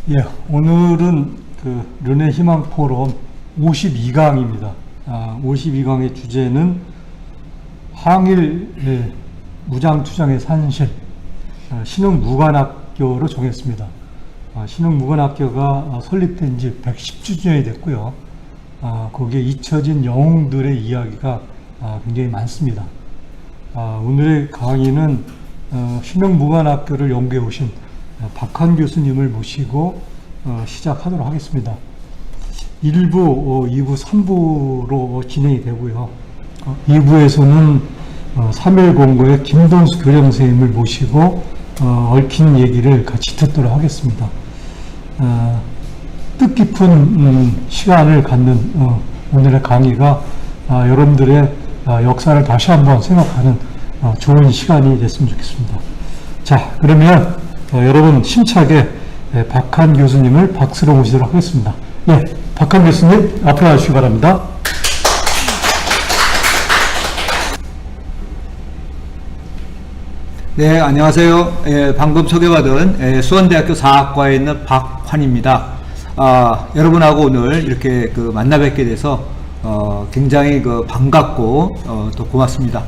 예, 오늘은 그 르네 희망 포럼 52강입니다. 52강의 주제는 항일 무장투쟁의 산실, 신흥무관학교로 정했습니다. 신흥무관학교가 설립된 지 110주년이 됐고요. 거기에 잊혀진 영웅들의 이야기가 굉장히 많습니다. 오늘의 강의는 신흥무관학교를 연구해 오신 박한 교수님을 모시고 시작하도록 하겠습니다. 1부, 2부, 3부로 진행이 되고요. 2부에서는 3.1공고의 김동수 교장선생님을 모시고 얽힌 얘기를 같이 듣도록 하겠습니다. 뜻깊은 시간을 갖는 오늘의 강의가 여러분들의 역사를 다시 한번 생각하는 좋은 시간이 됐으면 좋겠습니다. 자, 그러면 여러분 심차게 박한 교수님을 박수로 모시도록 하겠습니다. 예, 박한 교수님 앞으로 와주시기 바랍니다. 네, 안녕하세요. 방금 소개받은 수원대학교 사학과에 있는 박환입니다. 여러분하고 오늘 이렇게 만나 뵙게 돼서 굉장히 반갑고 또 고맙습니다.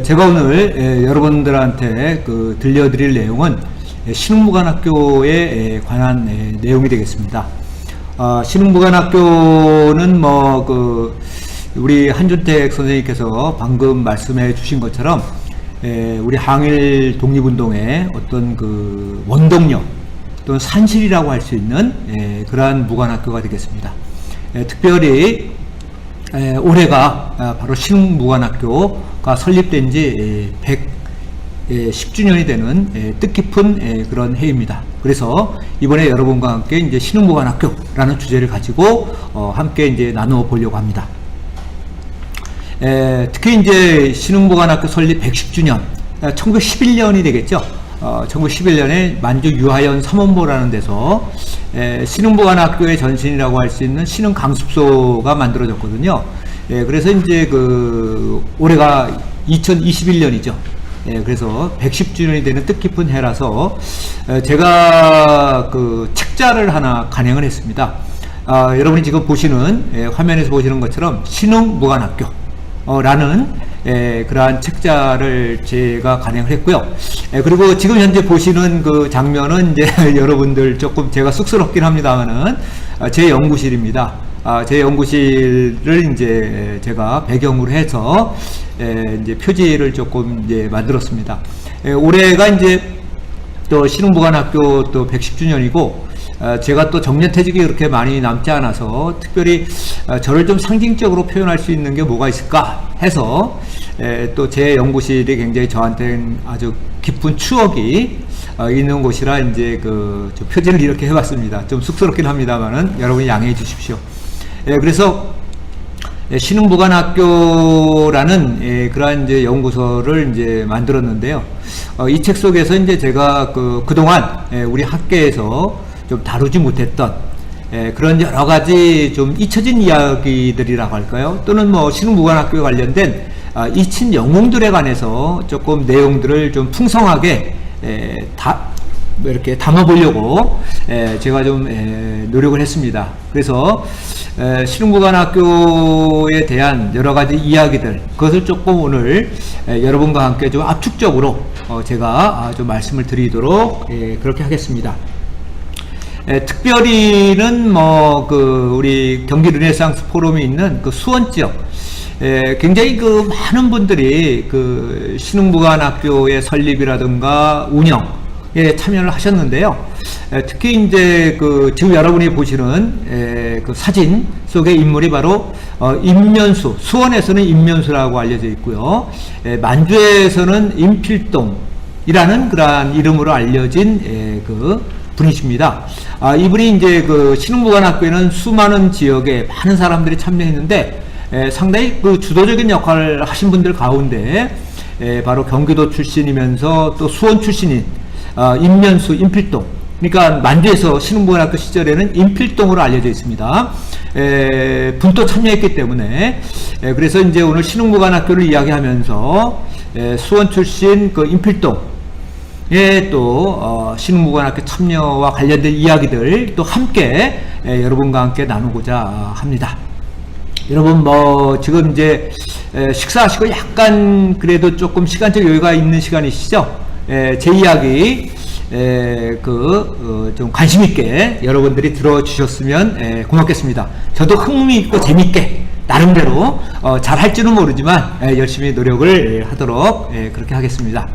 제가 오늘 여러분들한테 들려드릴 내용은 신흥무관학교에 관한 내용이 되겠습니다. 신흥무관학교는 우리 한준택 선생님께서 방금 말씀해 주신 것처럼 우리 항일 독립운동의 어떤 원동력 또는 산실이라고 할 수 있는 그러한 무관학교가 되겠습니다. 특별히 올해가 바로 신흥무관학교가 설립된 지 110주년이 되는 뜻깊은 그런 해입니다. 그래서 이번에 여러분과 함께 이제 신흥무관학교라는 주제를 가지고 함께 이제 나누어 보려고 합니다. 특히 이제 신흥무관학교 설립 110주년, 1911년이 되겠죠. 1911년에 만주 유하연 삼원보라는 데서 신흥무관학교의 전신이라고 할 수 있는 신흥강습소가 만들어졌거든요. 그래서 이제 올해가 2021년이죠. 그래서 110주년이 되는 뜻깊은 해라서 제가 책자를 하나 간행을 했습니다. 여러분이 지금 보시는 화면에서 보시는 것처럼 신흥무관학교 라는 그러한 책자를 제가 간행을 했고요. 그리고 지금 현재 보시는 장면은 이제 여러분들 조금 제가 쑥스럽긴 합니다만은 제 연구실입니다. 제 연구실을 이제 제가 배경으로 해서 이제 표지를 조금 이제 만들었습니다. 올해가 이제 또 신흥무관학교 또 110주년이고 제가 또 정년퇴직이 그렇게 많이 남지 않아서 특별히 저를 좀 상징적으로 표현할 수 있는 게 뭐가 있을까 해서 또 제 연구실이 굉장히 저한테는 아주 깊은 추억이 있는 곳이라 이제 표지를 이렇게 해봤습니다. 좀 쑥스럽긴 합니다만은 여러분이 양해해 주십시오. 그래서 신흥무관학교라는 그러한 이제 연구소를 이제 만들었는데요. 이 책 속에서 이제 제가 그동안 우리 학계에서 좀 다루지 못했던 그런 여러 가지 좀 잊혀진 이야기들이라고 할까요? 또는 신흥무관학교에 관련된 잊힌 영웅들에 관해서 조금 내용들을 좀 풍성하게 이렇게 담아보려고 제가 좀 노력을 했습니다. 그래서 신흥무관학교에 대한 여러 가지 이야기들, 그것을 조금 오늘 여러분과 함께 좀 압축적으로 제가 좀 말씀을 드리도록 그렇게 하겠습니다. 특별히는 우리 경기 르네상스 포럼이 있는 수원 지역, 굉장히 많은 분들이 신흥무관학교의 설립이라든가 운영에 참여를 하셨는데요. 특히 이제 지금 여러분이 보시는 사진 속의 인물이 바로 임면수, 수원에서는 임면수라고 알려져 있고요. 만주에서는 임필동이라는 그러한 이름으로 알려진 분이십니다. 이분이 이제 신흥무관학교에는 수많은 지역에 많은 사람들이 참여했는데 상당히 주도적인 역할을 하신 분들 가운데 바로 경기도 출신이면서 또 수원 출신인 임면수, 임필동, 그러니까 만주에서 신흥무관학교 시절에는 임필동으로 알려져 있습니다. 분도 참여했기 때문에 그래서 이제 오늘 신흥무관학교를 이야기하면서 수원 출신 임필동 또 신흥무관학교 참여와 관련된 이야기들 또 함께 여러분과 함께 나누고자 합니다. 여러분 지금 이제 식사하시고 약간 그래도 조금 시간적 여유가 있는 시간이시죠? 제 이야기 좀 관심 있게 여러분들이 들어주셨으면 고맙겠습니다. 저도 흥미있고 재밌게 나름대로 잘 할지는 모르지만 열심히 노력을 하도록 그렇게 하겠습니다.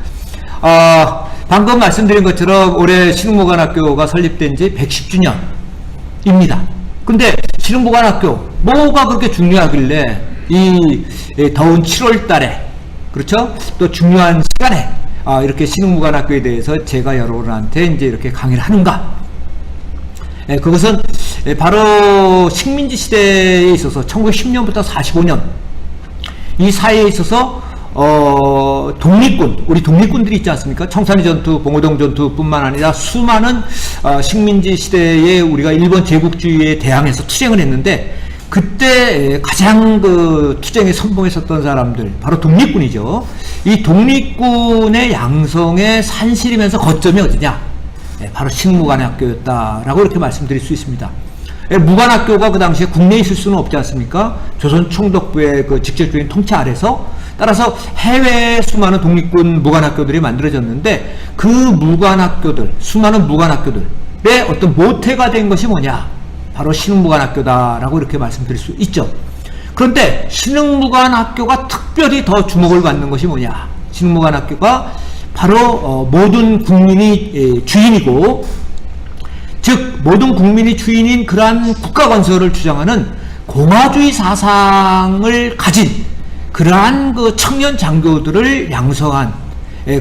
방금 말씀드린 것처럼 올해 신흥무관학교가 설립된 지 110주년입니다. 근데 신흥무관학교 뭐가 그렇게 중요하길래 이 더운 7월 달에, 그렇죠? 또 중요한 시간에 이렇게 신흥무관학교에 대해서 제가 여러분한테 이제 이렇게 강의를 하는가? 그것은 바로 식민지 시대에 있어서 1910년부터 45년 이 사이에 있어서 독립군, 우리 독립군들이 있지 않습니까? 청산리 전투, 봉오동 전투뿐만 아니라 수많은 식민지 시대에 우리가 일본 제국주의에 대항해서 투쟁을 했는데, 그때 가장 투쟁에 선봉했었던 사람들, 바로 독립군이죠. 이 독립군의 양성에 산실이면서 거점이 어디냐? 바로 신흥무관학교였다라고 이렇게 말씀드릴 수 있습니다. 무관학교가 그 당시에 국내에 있을 수는 없지 않습니까? 조선 총독부의 직접적인 통치 아래서, 따라서 해외에 수많은 독립군 무관학교들이 만들어졌는데, 그 무관학교들, 수많은 무관학교들의 어떤 모태가 된 것이 뭐냐? 바로 신흥무관학교다라고 이렇게 말씀드릴 수 있죠. 그런데 신흥무관학교가 특별히 더 주목을 받는 것이 뭐냐? 신흥무관학교가 바로 모든 국민이 주인이고, 즉 모든 국민이 주인인 그러한 국가 건설을 주장하는 공화주의 사상을 가진 그러한 청년 장교들을 양성한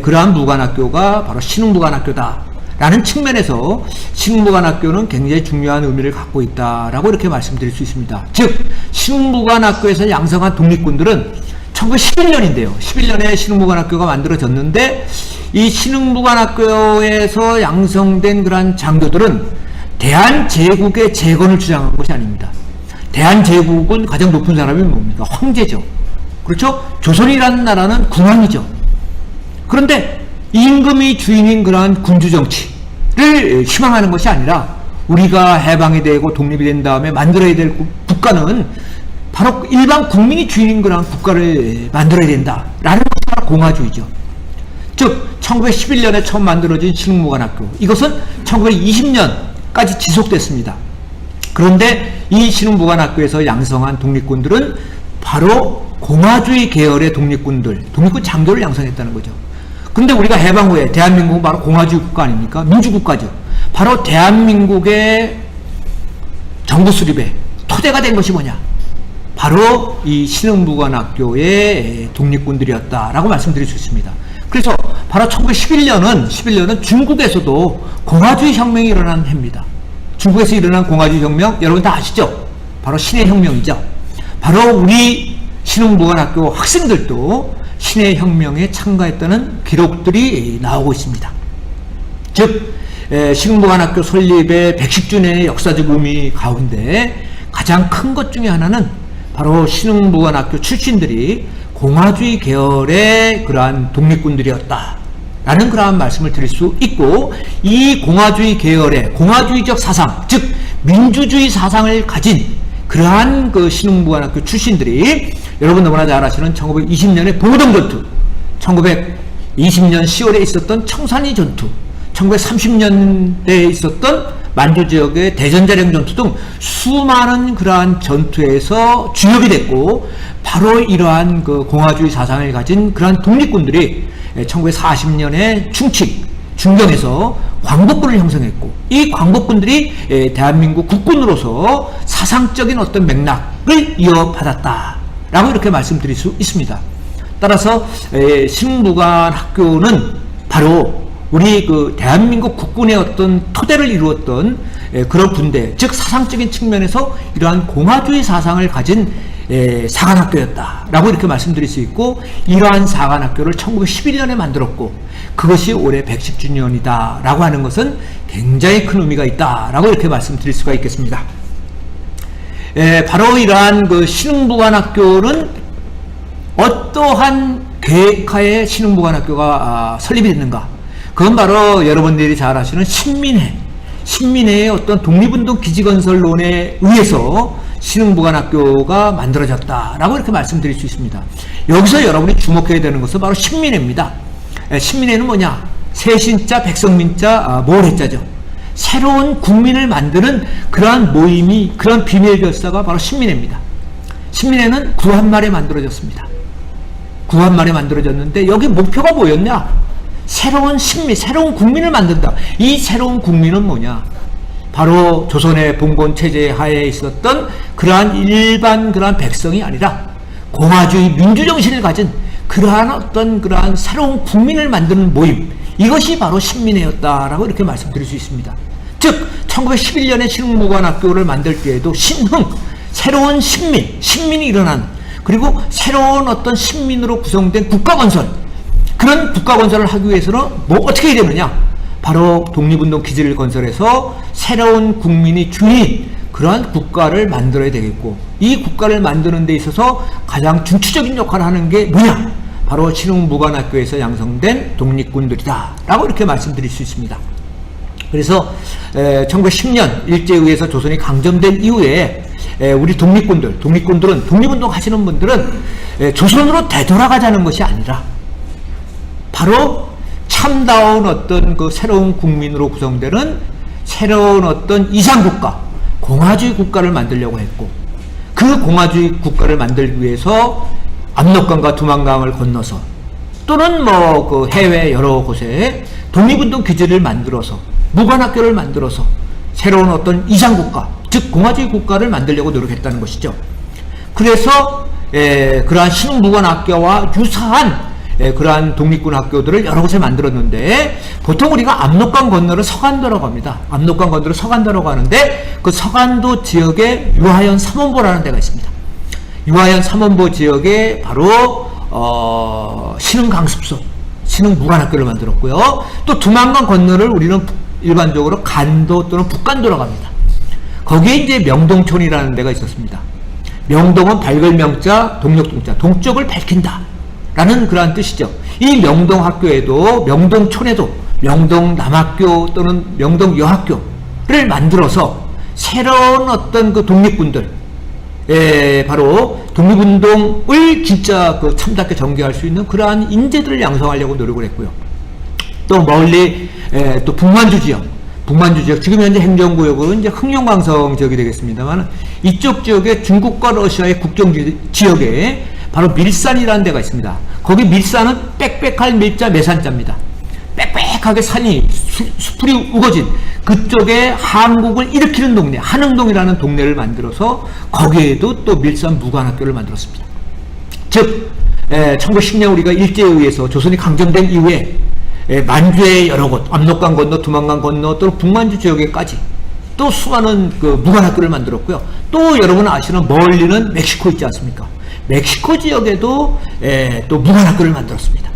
그러한 무관학교가 바로 신흥무관학교다라는 측면에서 신흥무관학교는 굉장히 중요한 의미를 갖고 있다라고 이렇게 말씀드릴 수 있습니다. 즉 신흥무관학교에서 양성한 독립군들은 1911년인데요. 11년에 신흥무관학교가 만들어졌는데, 이 신흥무관학교에서 양성된 그러한 장교들은 대한제국의 재건을 주장한 것이 아닙니다. 대한제국은 가장 높은 사람이 뭡니까? 황제죠. 그렇죠? 조선이라는 나라는 군왕이죠. 그런데 임금이 주인인 그러한 군주정치를 희망하는 것이 아니라, 우리가 해방이 되고 독립이 된 다음에 만들어야 될 국가는 바로 일반 국민이 주인인 그런 국가를 만들어야 된다라는 것이 바로 공화주의죠. 즉 1911년에 처음 만들어진 신흥무관학교, 이것은 1920년까지 지속됐습니다. 그런데 이 신흥무관학교에서 양성한 독립군들은 바로 공화주의 계열의 독립군 장교를 양성했다는 거죠. 근데 우리가 해방 후에 대한민국은 바로 공화주의 국가 아닙니까? 민주국가죠. 바로 대한민국의 정부 수립의 토대가 된 것이 뭐냐? 바로 이 신흥무관학교의 독립군들이었다라고 말씀드릴 수 있습니다. 그래서 바로 1911년은 중국에서도 공화주의 혁명이 일어난 해입니다. 중국에서 일어난 공화주의 혁명, 여러분 다 아시죠? 바로 신해 혁명이죠. 바로 우리 신흥무관학교 학생들도 신해 혁명에 참가했다는 기록들이 나오고 있습니다. 즉 신흥무관학교 설립의 110주년의 역사적 의미 가운데 가장 큰 것 중에 하나는 바로 신흥무관학교 출신들이 공화주의 계열의 그러한 독립군들이었다라는 그러한 말씀을 드릴 수 있고, 이 공화주의 계열의 공화주의적 사상, 즉 민주주의 사상을 가진 그러한 신흥무관학교 출신들이 여러분 너무나 잘 아시는 1920년의 봉오동 전투, 1920년 10월에 있었던 청산리 전투, 1930년대에 있었던 만주 지역의 대전자령 전투 등 수많은 그러한 전투에서 주역이 됐고, 바로 이러한 공화주의 사상을 가진 그러한 독립군들이 1940년에 중경에서 광복군을 형성했고, 이 광복군들이 대한민국 국군으로서 사상적인 어떤 맥락을 이어받았다라고 이렇게 말씀드릴 수 있습니다. 따라서 신흥무관학교는 바로 우리 대한민국 국군의 어떤 토대를 이루었던 그런 군대, 즉 사상적인 측면에서 이러한 공화주의 사상을 가진 사관학교였다라고 이렇게 말씀드릴 수 있고, 이러한 사관학교를 1911년에 만들었고 그것이 올해 110주년이다 라고 하는 것은 굉장히 큰 의미가 있다라고 이렇게 말씀드릴 수가 있겠습니다. 바로 이러한 신흥무관학교는 어떠한 계획하에 신흥무관학교가 설립이 됐는가? 그건 바로 여러분들이 잘 아시는 신민회의 어떤 독립운동 기지건설론에 의해서 신흥무관학교가 만들어졌다라고 이렇게 말씀드릴 수 있습니다. 여기서 여러분이 주목해야 되는 것은 바로 신민회입니다. 신민회는 뭐냐? 세신자, 백성민자, 모래자죠. 새로운 국민을 만드는 그러한 모임이, 그런 비밀결사가 바로 신민회입니다. 신민회는 구한말에 만들어졌습니다. 구한말에 만들어졌는데 여기 목표가 뭐였냐? 새로운 새로운 국민을 만든다. 이 새로운 국민은 뭐냐? 바로 조선의 봉건 체제 하에 있었던 그러한 일반 그러한 백성이 아니라 공화주의 민주정신을 가진 그러한 새로운 국민을 만드는 모임, 이것이 바로 신민회였다라고 이렇게 말씀드릴 수 있습니다. 즉 1911년에 신흥무관학교를 만들 때에도 새로운 신민이 일어난, 그리고 새로운 어떤 신민으로 구성된 국가건설, 그런 국가건설을 하기 위해서는 어떻게 해야 되느냐? 바로 독립운동 기지를 건설해서 새로운 국민이 주인 그러한 국가를 만들어야 되겠고, 이 국가를 만드는 데 있어서 가장 중추적인 역할을 하는 게 뭐냐? 바로 신흥무관학교에서 양성된 독립군들이다 라고 이렇게 말씀드릴 수 있습니다. 그래서 1910년 일제에 의해서 조선이 강점된 이후에 우리 독립군들은, 독립운동 하시는 분들은 조선으로 되돌아가자는 것이 아니라 바로 참다운 어떤 그 새로운 국민으로 구성되는 새로운 어떤 이상국가, 공화주의 국가를 만들려고 했고, 그 공화주의 국가를 만들기 위해서 압록강과 두만강을 건너서 또는 그 해외 여러 곳에 독립운동 기지를 만들어서, 무관학교를 만들어서 새로운 어떤 이상국가, 즉 공화주의 국가를 만들려고 노력했다는 것이죠. 그래서 그러한 신흥무관학교와 유사한 그러한 독립군 학교들을 여러 곳에 만들었는데, 보통 우리가 압록강 건너를 서간도라고 합니다. 압록강 건너를 서간도라고 하는데, 그 서간도 지역에 유하연 삼원보라는 데가 있습니다. 유하연 삼원보 지역에 바로 신흥강습소, 신흥무관학교를 만들었고요. 또 두만강 건너를 우리는 일반적으로 간도 또는 북간도라고 합니다. 거기에 이제 명동촌이라는 데가 있었습니다. 명동은 밝을 명자, 동력동자, 동쪽을 밝힌다 라는 그러한 뜻이죠. 이 명동학교에도, 명동촌에도 명동남학교 또는 명동여학교를 만들어서 새로운 어떤 그 독립군들, 바로 독립운동을 진짜 참답게 전개할 수 있는 그러한 인재들을 양성하려고 노력을 했고요. 또 멀리 또 북만주 지역, 지금 현재 행정구역은 이제 흥룡강성 지역이 되겠습니다만, 이쪽 지역에 중국과 러시아의 국경 지역에 바로 밀산이라는 데가 있습니다. 거기 밀산은 빽빽할 밀자 매산자입니다. 빽빽하게 산이 수풀이 우거진 그쪽에 한국을 일으키는 동네, 한흥동이라는 동네를 만들어서 거기에도 또 밀산 무관학교를 만들었습니다. 즉 1910년 우리가 일제에 의해서 조선이 강점된 이후에 만주의 여러 곳, 압록강 건너, 두만강 건너, 또 북만주 지역에까지 또 수많은 그 무관학교를 만들었고요. 또 여러분 아시는 멀리는 멕시코 있지 않습니까? 멕시코 지역에도 또 무관학교를 만들었습니다.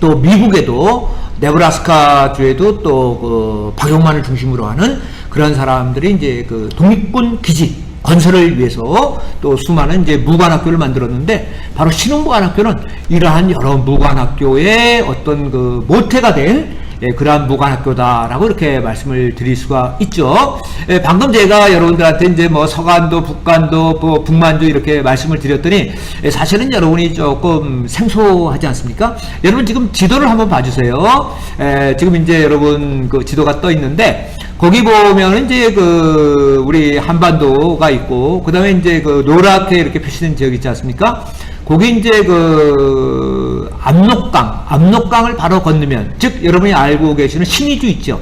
또 미국에도 네브라스카 주에도 또 그 박용만을 중심으로 하는 그런 사람들이 이제 그 독립군 기지 건설을 위해서 또 수많은 이제 무관학교를 만들었는데, 바로 신흥무관학교는 이러한 여러 무관학교의 어떤 그 모태가 된 그러한 무관학교다라고 이렇게 말씀을 드릴 수가 있죠. 방금 제가 여러분들한테 이제 뭐 서간도, 북간도, 뭐 북만주 이렇게 말씀을 드렸더니 사실은 여러분이 조금 생소하지 않습니까? 여러분 지금 지도를 한번 봐주세요. 지금 이제 여러분 그 지도가 떠 있는데, 거기 보면 이제 그 우리 한반도가 있고, 그 다음에 이제 그 노랗게 이렇게 표시된 지역 있지 않습니까? 거기 이제 그 압록강을 바로 건너면, 즉 여러분이 알고 계시는 신의주 있죠.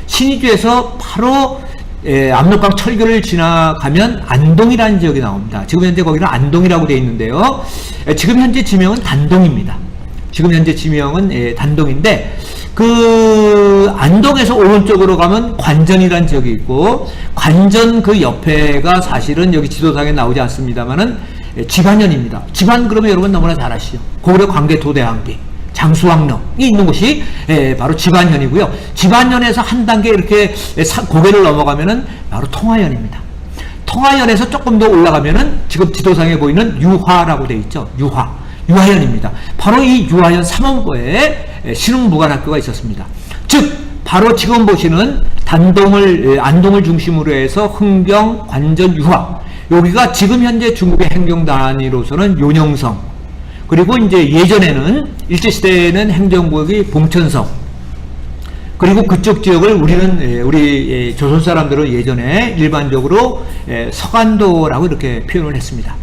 신의주에서 바로 압록강 철교를 지나가면 안동이라는 지역이 나옵니다. 지금 현재 거기는 안동이라고 되어 있는데요. 지금 현재 지명은 단동입니다. 지금 현재 지명은 단동인데, 그 안동에서 오른쪽으로 가면 관전이라는 지역이 있고, 관전 그 옆에가 사실은 여기 지도상에 나오지 않습니다만은 지반현입니다. 지반 그러면 여러분 너무나 잘 아시죠. 고구려 광개 도대항비, 장수왕릉이 있는 곳이 바로 지반현이고요. 지반현에서 한 단계 이렇게 고개를 넘어가면은 바로 통화현입니다. 통화현에서 조금 더 올라가면은 지금 지도상에 보이는 유화라고 되어 있죠. 유하연입니다. 바로 이 유하연 3원고에 신흥무관학교가 있었습니다. 즉 바로 지금 보시는 안동을 중심으로 해서 흥경, 관전, 유화, 여기가 지금 현재 중국의 행정 단위로서는 요녕성, 그리고 이제 예전에는 일제시대에는 행정구역이 봉천성, 그리고 그쪽 지역을 우리 조선 사람들은 예전에 일반적으로 서간도라고 이렇게 표현을 했습니다.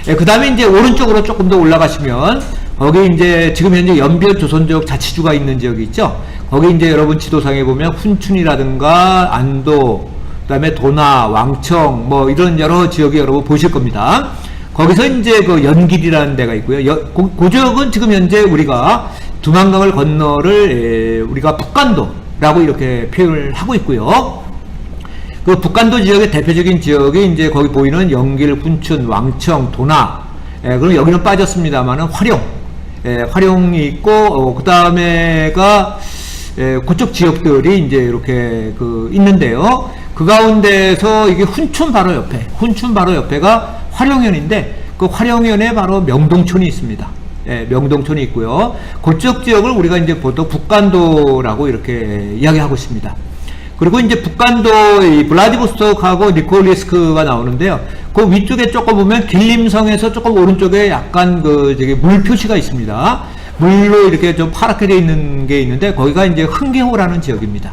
그 다음에 이제 오른쪽으로 조금 더 올라가시면 거기 이제 지금 현재 연변 조선족 자치주가 있는 지역이 있죠. 거기 이제 여러분 지도상에 보면 훈춘이라든가 안도, 그 다음에 도나, 왕청, 뭐 이런 여러 지역이 여러분 보실 겁니다. 거기서 이제 그 연길이라는 데가 있고요. 그 지역은 지금 현재 우리가 두만강을 건너를 우리가 북간도라고 이렇게 표현을 하고 있고요. 그 북간도 지역의 대표적인 지역이 이제 거기 보이는 연길, 훈춘, 왕청, 도나, 그럼 여기는 빠졌습니다만은 화룡이 있고, 그 다음에가 그쪽 지역들이 이제 이렇게 있는데요. 그 가운데서 이게 훈춘 바로 옆에가 화룡현인데, 그 화룡현에 바로 명동촌이 있습니다. 명동촌이 있고요. 그쪽 지역을 우리가 이제 보통 북간도라고 이렇게 이야기하고 있습니다. 그리고 이제 북간도 블라디보스톡하고 니콜리스크가 나오는데요. 그 위쪽에 조금 보면 길림성에서 조금 오른쪽에 약간 물 표시가 있습니다. 물로 이렇게 좀 파랗게 되어 있는 게 있는데, 거기가 이제 흥계호라는 지역입니다.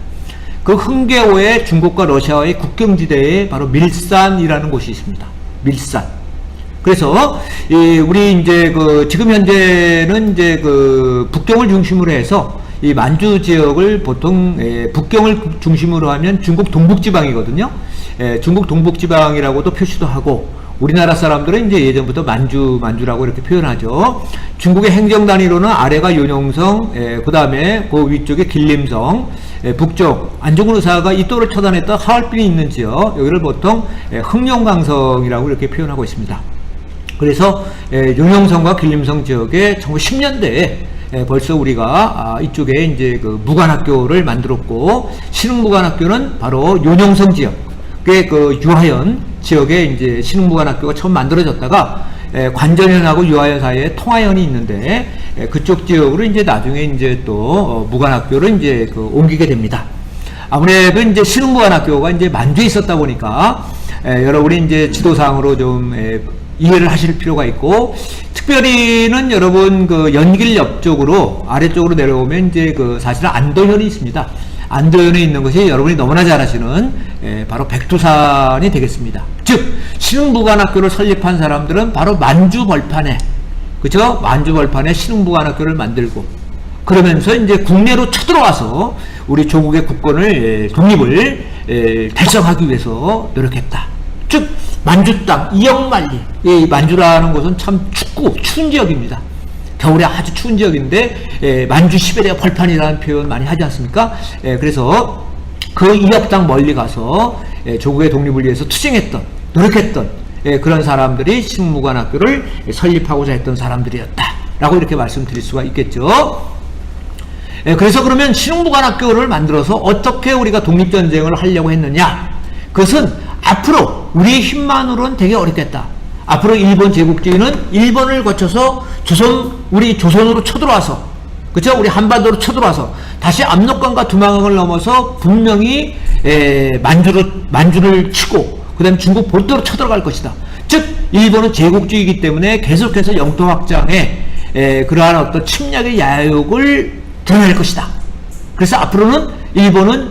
그 흥계호에 중국과 러시아의 국경지대에 바로 밀산이라는 곳이 있습니다. 밀산. 그래서 우리 이제 지금 현재는 이제 북경을 중심으로 해서 이 만주 지역을 보통 북경을 중심으로 하면 중국 동북지방이거든요. 중국 동북지방이라고도 표시도 하고, 우리나라 사람들은 이제 예전부터 만주라고 이렇게 표현하죠. 중국의 행정 단위로는 아래가 요녕성, 그 다음에 그 위쪽에 길림성, 북쪽 안중근 의사가 이또를 처단했던 하얼빈이 있는 지역, 여기를 보통 흥룡강성이라고 이렇게 표현하고 있습니다. 그래서 요녕성과 길림성 지역에 1910년대에 벌써 우리가 이쪽에 이제 무관학교를 만들었고, 신흥무관학교는 바로 요녕성 지역의 유하연 지역에 이제 신흥무관학교가 처음 만들어졌다가 관전현하고 유하연 사이에 통하현이 있는데, 그쪽 지역으로 이제 나중에 이제 또 무관학교를 이제 옮기게 됩니다. 아무래도 이제 신흥무관학교가 이제 만주에 있었다 보니까 여러분이 이제 지도상으로 좀 이해를 하실 필요가 있고, 특별히는 여러분 연길 옆쪽으로 아래쪽으로 내려오면 이제 사실은 안도현이 있습니다. 안도현에 있는 것이 여러분이 너무나 잘 아시는 바로 백두산이 되겠습니다. 즉 신흥무관학교를 설립한 사람들은 바로 만주 벌판에, 그죠? 만주 벌판에 신흥무관학교를 만들고, 그러면서 이제 국내로 쳐들어와서 우리 조국의 국권을 독립을 달성하기 위해서 노력했다. 즉 만주 땅 이역만리, 이 만주라는 곳은 참 추운 지역입니다. 겨울에 아주 추운 지역인데 만주 시베리아 벌판이라는 표현 많이 하지 않습니까? 그래서 그 이역 땅 멀리 가서 조국의 독립을 위해서 투쟁했던, 노력했던 그런 사람들이 신흥무관학교를 설립하고자 했던 사람들이었다라고 이렇게 말씀드릴 수가 있겠죠. 그래서 그러면 신흥무관학교를 만들어서 어떻게 우리가 독립전쟁을 하려고 했느냐? 그것은 앞으로 우리의 힘만으로는 되게 어렵겠다. 앞으로 일본 제국주의는 일본을 거쳐서 우리 조선으로 쳐들어와서, 그쵸? 우리 한반도로 쳐들어와서 다시 압록강과 두만강을 넘어서 분명히 만주를 치고 그 다음에 중국 본토로 쳐들어갈 것이다. 즉 일본은 제국주의이기 때문에 계속해서 영토 확장에 그러한 어떤 침략의 야욕을 드러낼 것이다. 그래서 앞으로는 일본은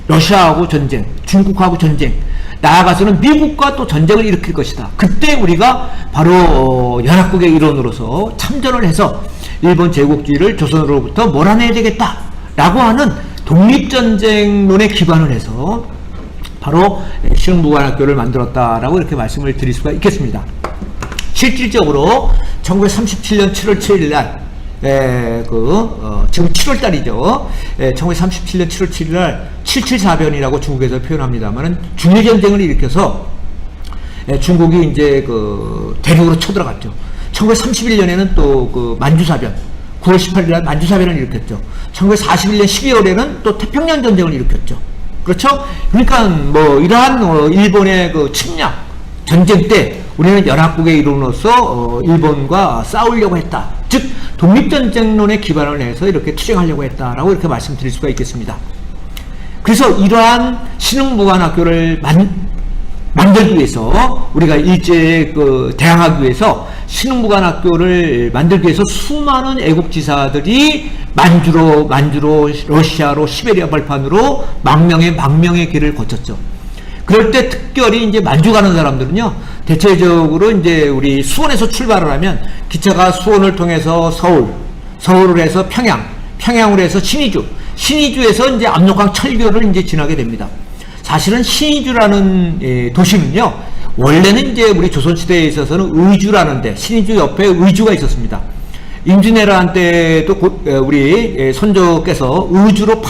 러시아하고 전쟁, 중국하고 전쟁, 나아가서는 미국과 또 전쟁을 일으킬 것이다. 그때 우리가 바로 연합국의 일원으로서 참전을 해서 일본 제국주의를 조선으로부터 몰아내야 되겠다 라고 하는 독립전쟁론에 기반을 해서 바로 신흥무관학교를 만들었다라고 이렇게 말씀을 드릴 수가 있겠습니다. 실질적으로 1937년 7월 7일 날 지금 7월달이죠. 1937년 7월 7일날 774변이라고 중국에서 표현합니다만은 중일전쟁을 일으켜서 중국이 이제 대륙으로 쳐들어갔죠. 1931년에는 또 만주사변, 9월 18일날 만주사변을 일으켰죠. 1941년 12월에는 또 태평양 전쟁을 일으켰죠. 그렇죠? 그러니까 이러한 일본의 침략 전쟁 때 우리는 연합국의 일원으로서 일본과 싸우려고 했다. 즉 독립전쟁론에 기반을 해서 이렇게 투쟁하려고 했다라고 이렇게 말씀드릴 수가 있겠습니다. 그래서 이러한 신흥무관학교를 만들기 위해서 우리가 일제에 대항하기 위해서 신흥무관학교를 만들기 위해서 수많은 애국지사들이 만주로 러시아로 시베리아 벌판으로 망명의 길을 거쳤죠. 그럴 때 특별히 이제 만주 가는 사람들은요, 대체적으로 이제 우리 수원에서 출발을 하면 기차가 수원을 통해서 서울을 해서 평양으로 해서 신의주에서 이제 압록강 철교를 이제 지나게 됩니다. 사실은 신의주라는 도시는요, 원래는 이제 우리 조선시대에 있어서는 의주라는데, 신의주 옆에 의주가 있었습니다. 임진왜란 때도 우리 선조께서 의주로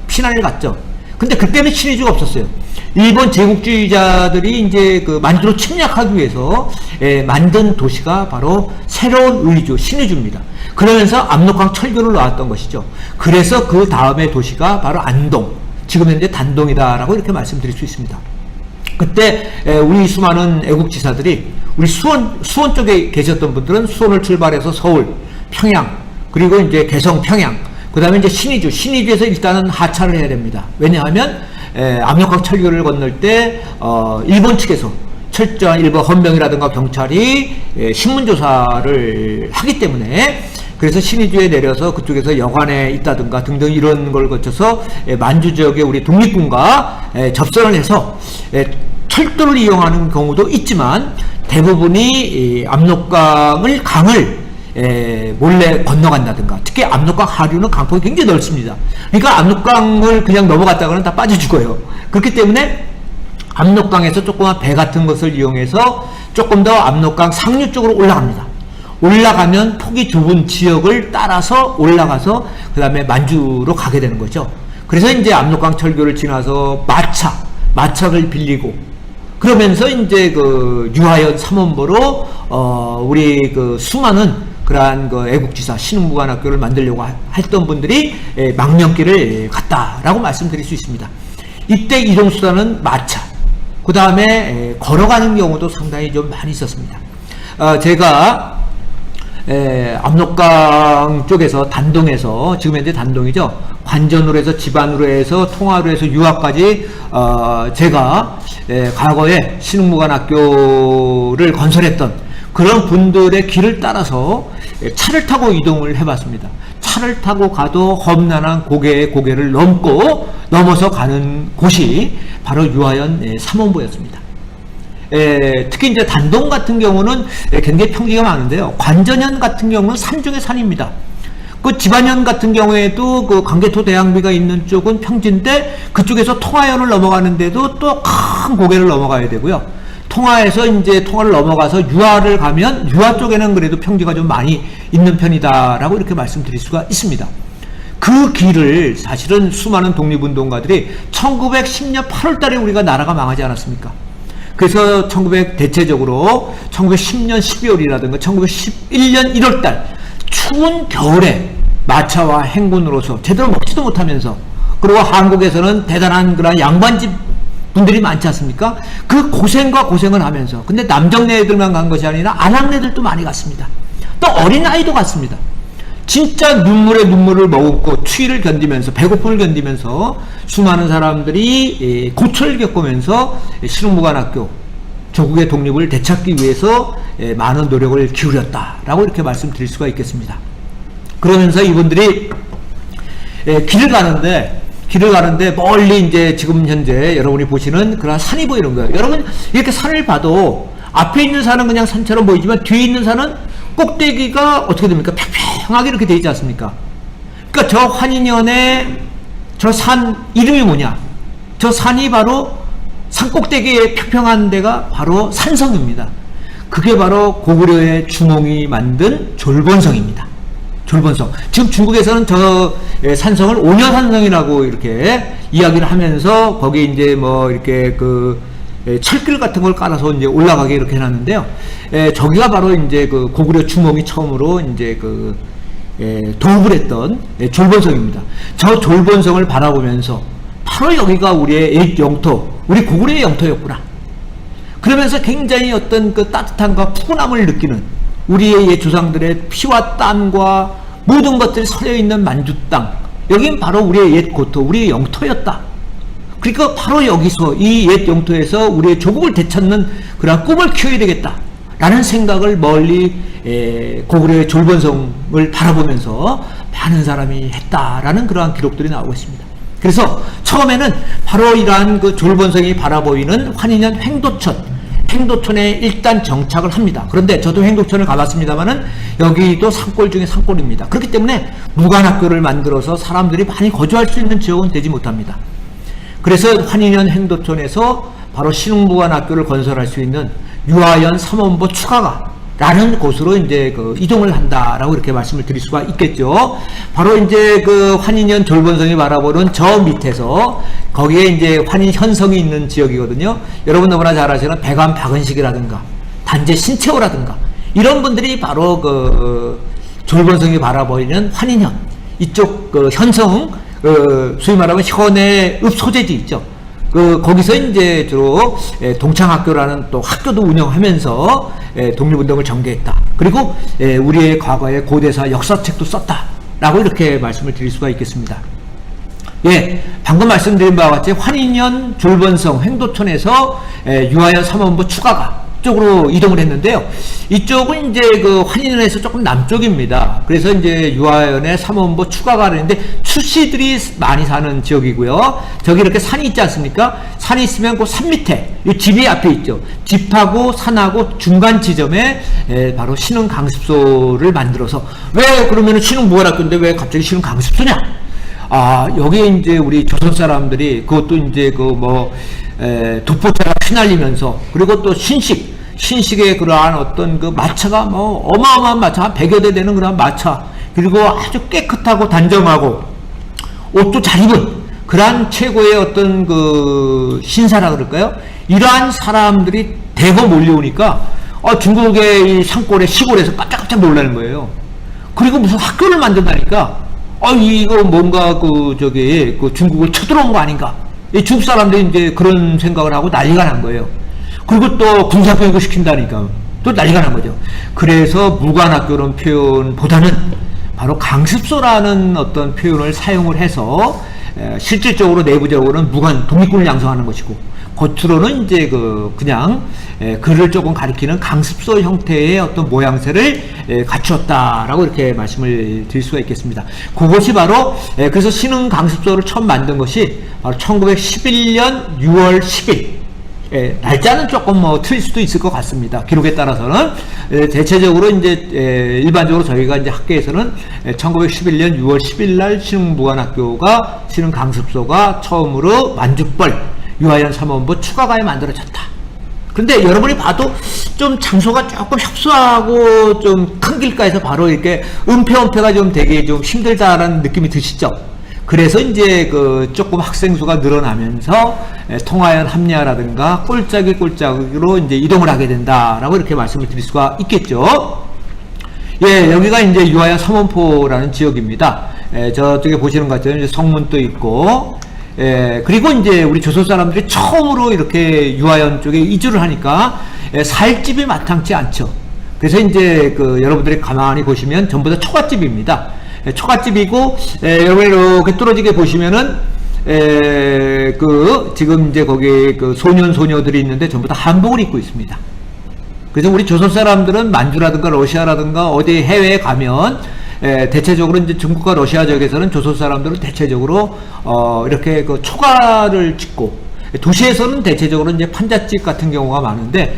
피난을 갔죠. 근데 그때는 신의주가 없었어요. 일본 제국주의자들이 이제 만주로 침략하기 위해서 만든 도시가 바로 새로운 의주, 신의주입니다. 그러면서 압록강 철교를 놓았던 것이죠. 그래서 그 다음에 도시가 바로 안동, 지금 현재 단동이다라고 이렇게 말씀드릴 수 있습니다. 그때 우리 수많은 애국지사들이 우리 수원 쪽에 계셨던 분들은 수원을 출발해서 서울, 평양, 그리고 이제 개성, 평양, 그 다음에 이제 신의주에서 일단은 하차를 해야 됩니다. 왜냐하면 압록강 철교를 건널 때 일본 측에서 철저한 일본 헌병이라든가 경찰이 신문조사를 하기 때문에, 그래서 신의주에 내려서 그쪽에서 여관에 있다든가 등등 이런 걸 거쳐서 만주 지역의 우리 독립군과 접선을 해서 철도를 이용하는 경우도 있지만, 대부분이 강을 몰래 건너간다든가, 특히 압록강 하류는 강폭이 굉장히 넓습니다. 그러니까 압록강을 그냥 넘어갔다가는 다 빠져 죽어요. 그렇기 때문에 압록강에서 조그만 배 같은 것을 이용해서 조금 더 압록강 상류 쪽으로 올라갑니다. 올라가면 폭이 좁은 지역을 따라서 올라가서 그 다음에 만주로 가게 되는 거죠. 그래서 이제 압록강 철교를 지나서 마차를 빌리고, 그러면서 이제 유하연 삼원보로 우리 수많은 그러한 애국지사 신흥무관학교를 만들려고 했던 분들이 망명길을 갔다라고 말씀드릴 수 있습니다. 이때 이동수단은 마차, 그 다음에 걸어가는 경우도 상당히 좀 많이 있었습니다. 제가 압록강 쪽에서 단동에서, 지금 현재 단동이죠, 관전으로 해서 집안으로 해서 통화로 해서 유학까지 제가 과거에 신흥무관학교를 건설했던 그런 분들의 길을 따라서 차를 타고 이동을 해봤습니다. 차를 타고 가도 험난한 고개를 넘어서 가는 곳이 바로 유하연 삼원보였습니다. 특히 이제 단동 같은 경우는 굉장히 평지가 많은데요. 관전현 같은 경우는 산 중에 산입니다. 그 집안현 같은 경우에도 그 강개토 대항비가 있는 쪽은 평지인데, 그쪽에서 통화현을 넘어가는데도 또 큰 고개를 넘어가야 되고요. 통화를 넘어가서 유하를 가면 유하 쪽에는 그래도 평지가 좀 많이 있는 편이다라고 이렇게 말씀드릴 수가 있습니다. 그 길을 사실은 수많은 독립운동가들이 1910년 8월달에 우리가 나라가 망하지 않았습니까? 그래서 대체적으로 1910년 12월이라든가 1911년 1월달 추운 겨울에 마차와 행군으로서 제대로 먹지도 못하면서, 그리고 한국에서는 대단한 그런 양반집 분들이 많지 않습니까? 그 고생을 하면서, 근데 남정네 애들만 간 것이 아니라 아낙네들도 많이 갔습니다. 또 어린아이도 갔습니다. 진짜 눈물을 머금고 추위를 견디면서, 배고픔을 견디면서 수많은 사람들이 고초를 겪으면서 신흥무관학교, 조국의 독립을 되찾기 위해서 많은 노력을 기울였다라고 이렇게 말씀드릴 수가 있겠습니다. 그러면서 이분들이 길을 가는데 멀리 이제 지금 현재 여러분이 보시는 그런 산이 보이는 거예요. 여러분 이렇게 산을 봐도 앞에 있는 산은 그냥 산처럼 보이지만 뒤에 있는 산은 꼭대기가 어떻게 됩니까? 평평하게 이렇게 되어 있지 않습니까? 그러니까 저 환인연의 저 산 이름이 뭐냐? 저 산이 바로 산 꼭대기에 평평한 데가 바로 산성입니다. 그게 바로 고구려의 주몽이 만든 졸본성입니다. 졸본성. 지금 중국에서는 저 산성을 오녀산성이라고 이렇게 이야기를 하면서 거기 이제 뭐 이렇게 철길 같은 걸 깔아서 이제 올라가게 이렇게 해놨는데요. 저기가 바로 이제 고구려 주몽이 처음으로 이제 도읍을 했던 졸본성입니다. 저 졸본성을 바라보면서 바로 여기가 우리의 영토, 우리 고구려의 영토였구나. 그러면서 굉장히 어떤 그 따뜻함과 푸근함을 느끼는 우리의 옛 조상들의 피와 땀과 모든 것들이 서려 있는 만주 땅. 여긴 바로 우리의 옛 고토, 우리의 영토였다. 그러니까 바로 여기서 이 옛 영토에서 우리의 조국을 되찾는 그런 꿈을 키워야 되겠다. 라는 생각을 멀리 고구려의 졸본성을 바라보면서 많은 사람이 했다라는 그러한 기록들이 나오고 있습니다. 그래서 처음에는 바로 이러한 그 졸본성이 바라보이는 환인현 횡도천에 일단 정착을 합니다. 그런데 저도 횡도천을 가봤습니다만은 여기도 산골 중에 산골입니다. 그렇기 때문에 무관학교를 만들어서 사람들이 많이 거주할 수 있는 지역은 되지 못합니다. 그래서 환인현 횡도천에서 바로 신흥무관학교를 건설할 수 있는 유아연 삼원보 추가가 라는 곳으로 이제 그 이동을 한다라고 이렇게 말씀을 드릴 수가 있겠죠. 바로 이제 그 환인현 졸본성이 바라보는 저 밑에서 거기에 이제 환인현성이 있는 지역이거든요. 여러분 너무나 잘 아시는 백암 박은식이라든가 단재 신채호라든가 이런 분들이 바로 그 졸본성이 바라보이는 환인현 이쪽 그 현성 소위 말하면 현의 읍소재지 있죠. 거기서 이제 주로 동창학교라는 또 학교도 운영하면서 독립운동을 전개했다. 그리고 우리의 과거의 고대사 역사책도 썼다라고 이렇게 말씀을 드릴 수가 있겠습니다. 예, 방금 말씀드린 바와 같이 환인현 졸본성 횡도천에서 유아연 삼원부 추가가 쪽으로 이동을 했는데요. 이쪽은 이제 그 환인현에서 조금 남쪽입니다. 그래서 이제 유아연의 삼원보 추가가 되는데 출시들이 많이 사는 지역이고요. 저기 이렇게 산이 있지 않습니까? 산이 있으면 그 산 밑에 이 집이 앞에 있죠. 집하고 산하고 중간 지점에 바로 신흥 강습소를 만들어서 왜 그러면은 신흥 무관학교인데 왜 갑자기 신흥 강습소냐? 아, 여기에 이제 우리 조선 사람들이 그것도 이제 그 뭐 독보처럼 휘날리면서 그리고 또 신식의 그러한 어떤 그 마차가 뭐 어마어마한 마차 한 100여 대 되는 그러한 마차 그리고 아주 깨끗하고 단정하고 옷도 잘 입은 그러한 최고의 어떤 그 신사라 그럴까요? 이러한 사람들이 대거 몰려오니까 중국의 이 산골의 시골에서 깜짝깜짝 놀라는 거예요. 그리고 무슨 학교를 만든다니까 이거 뭔가 그 중국을 쳐들어온 거 아닌가? 이 중국 사람들이 이제 그런 생각을 하고 난리가 난 거예요. 그리고 또 군사교육을 시킨다니까 또 난리가 난 거죠. 그래서 무관학교라는 표현보다는 바로 강습소라는 어떤 표현을 사용을 해서 실질적으로 내부적으로는 무관 독립군을 양성하는 것이고 겉으로는 이제 그냥 글을 조금 가리키는 강습소 형태의 어떤 모양새를 갖추었다라고 이렇게 말씀을 드릴 수가 있겠습니다. 그것이 바로 그래서 신흥 강습소를 처음 만든 것이 바로 1911년 6월 10일. 날짜는 조금 뭐 틀릴 수도 있을 것 같습니다. 기록에 따라서는 대체적으로 이제 일반적으로 저희가 이제 학계에서는 1911년 6월 10일 날 신흥무관학교가 신흥 강습소가 처음으로 만주벌 유아연 삼원부 추가가에 만들어졌다. 그런데 여러분이 봐도 좀 장소가 조금 협소하고 좀 큰 길가에서 바로 이렇게 은폐가 좀 되게 좀 힘들다라는 느낌이 드시죠? 그래서 이제 조금 학생 수가 늘어나면서 통화연 합리화라든가 꼴짝으로 이제 이동을 하게 된다라고 이렇게 말씀을 드릴 수가 있겠죠. 예, 여기가 이제 유아연 삼원포라는 지역입니다. 저쪽에 보시는 것처럼 이제 성문도 있고, 그리고 이제 우리 조선 사람들이 처음으로 이렇게 유아연 쪽에 이주를 하니까 살 집이 마땅치 않죠. 그래서 이제 여러분들이 가만히 보시면 전부 다 초가집입니다. 초가집이고, 여기 이렇게 뚫어지게 보시면은, 지금 이제 거기 소년들이 있는데 전부 다 한복을 입고 있습니다. 그래서 우리 조선 사람들은 만주라든가 러시아라든가 어디 해외에 가면, 대체적으로 이제 중국과 러시아 지역에서는 조선 사람들은 대체적으로, 이렇게 초가를 짓고, 도시에서는 대체적으로 이제 판잣집 같은 경우가 많은데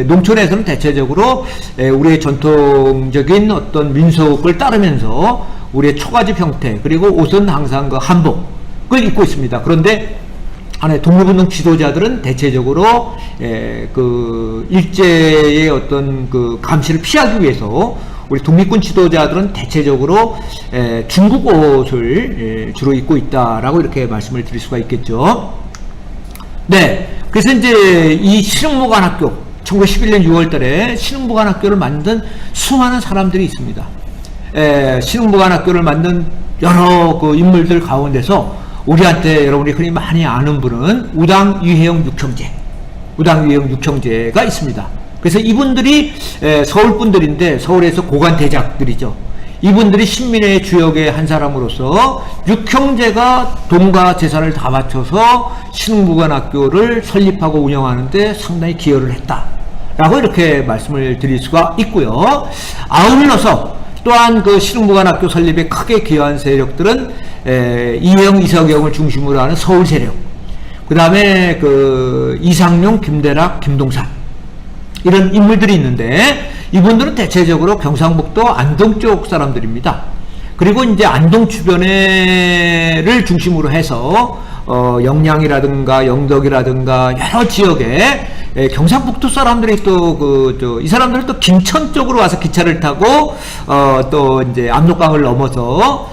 농촌에서는 대체적으로 우리의 전통적인 어떤 민속을 따르면서 우리의 초가집 형태 그리고 옷은 항상 한복을 입고 있습니다. 그런데 안에 독립운동 지도자들은 대체적으로 일제의 어떤 감시를 피하기 위해서 우리 독립군 지도자들은 대체적으로 중국 옷을 주로 입고 있다라고 이렇게 말씀을 드릴 수가 있겠죠. 네. 그래서 이제 이 신흥무관학교 1911년 6월 달에 신흥무관학교를 만든 수많은 사람들이 있습니다. 신흥무관학교를 만든 여러 인물들 가운데서 우리한테 여러분이 흔히 많이 아는 분은 우당 유해영 육형제. 우당유형 육형제가 있습니다. 그래서 이분들이 서울 분들인데 서울에서 고관 대작들이죠. 이분들이 신민의 주역의 한 사람으로서 육형제가 돈과 재산을 다 바쳐서 신흥무관학교를 설립하고 운영하는데 상당히 기여를 했다라고 이렇게 말씀을 드릴 수가 있고요. 아울러서 또한 그 신흥무관학교 설립에 크게 기여한 세력들은 이혜영, 이석영을 중심으로 하는 서울 세력, 그 다음에 그 이상용, 김대락, 김동산 이런 인물들이 있는데 이분들은 대체적으로 경상북도 안동 쪽 사람들입니다. 그리고 이제 안동 주변에를 중심으로 해서 영양이라든가 영덕이라든가 여러 지역에 경상북도 사람들이 또 이 사람들은 또 김천 쪽으로 와서 기차를 타고 또 이제 압록강을 넘어서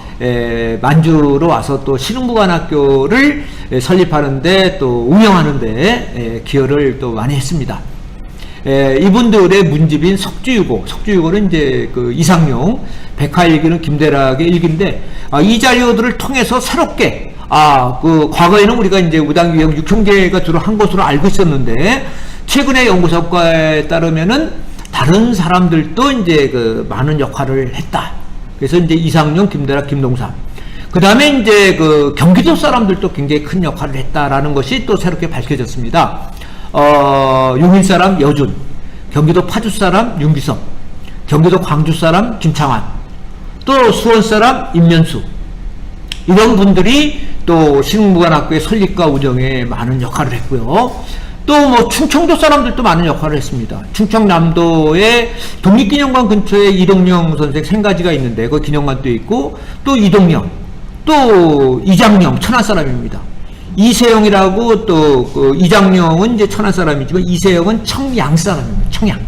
만주로 와서 또 신흥무관학교를 설립하는데 또 운영하는데 기여를 또 많이 했습니다. 이분들의 문집인 석주유고는 이제 그 이상용, 백화일기는 김대락의 일기인데, 이 자료들을 통해서 새롭게, 그 과거에는 우리가 이제 우당유형 육형제가 주로 한 것으로 알고 있었는데, 최근의 연구성과에 따르면은 다른 사람들도 이제 그 많은 역할을 했다. 그래서 이제 이상용, 김대락, 김동산. 그 다음에 이제 그 경기도 사람들도 굉장히 큰 역할을 했다라는 것이 또 새롭게 밝혀졌습니다. 용인 사람 여준, 경기도 파주 사람 윤기섭, 경기도 광주 사람 김창환, 또 수원 사람 임면수, 이런 분들이 또 신흥무관학교의 설립과 운영에 많은 역할을 했고요. 또 뭐 충청도 사람들도 많은 역할을 했습니다. 충청남도의 독립기념관 근처에 이동영 선생 생가지가 있는데 그 기념관도 있고, 또 이동영, 또 이장영 천안 사람입니다. 이세영이라고 또 그 이장영은 이제 천안 사람이지만 이세영은 청양 사람입니다. 청양.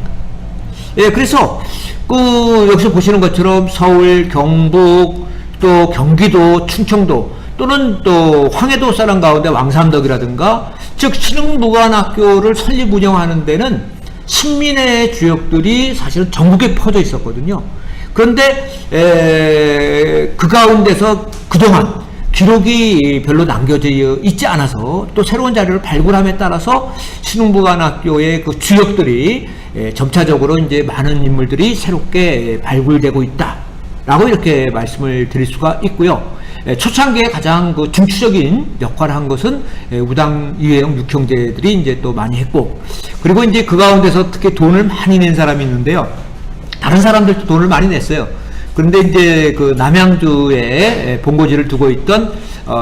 예, 그래서 그 여기서 보시는 것처럼 서울, 경북, 또 경기도, 충청도 또는 또 황해도 사람 가운데 왕삼덕이라든가, 즉 신흥무관학교를 설립 운영하는 데는 신민의 주역들이 사실은 전국에 퍼져 있었거든요. 그런데 그 가운데서 그동안 기록이 별로 남겨져 있지 않아서 또 새로운 자료를 발굴함에 따라서 신흥무관학교의 그 주역들이 점차적으로 이제 많은 인물들이 새롭게 발굴되고 있다라고 이렇게 말씀을 드릴 수가 있고요. 초창기에 가장 그 중추적인 역할을 한 것은 우당유형 육형제들이 이제 또 많이 했고, 그리고 이제 그 가운데서 특히 돈을 많이 낸 사람이 있는데요. 다른 사람들도 돈을 많이 냈어요. 그런데 이제 그 남양주에 본고지를 두고 있던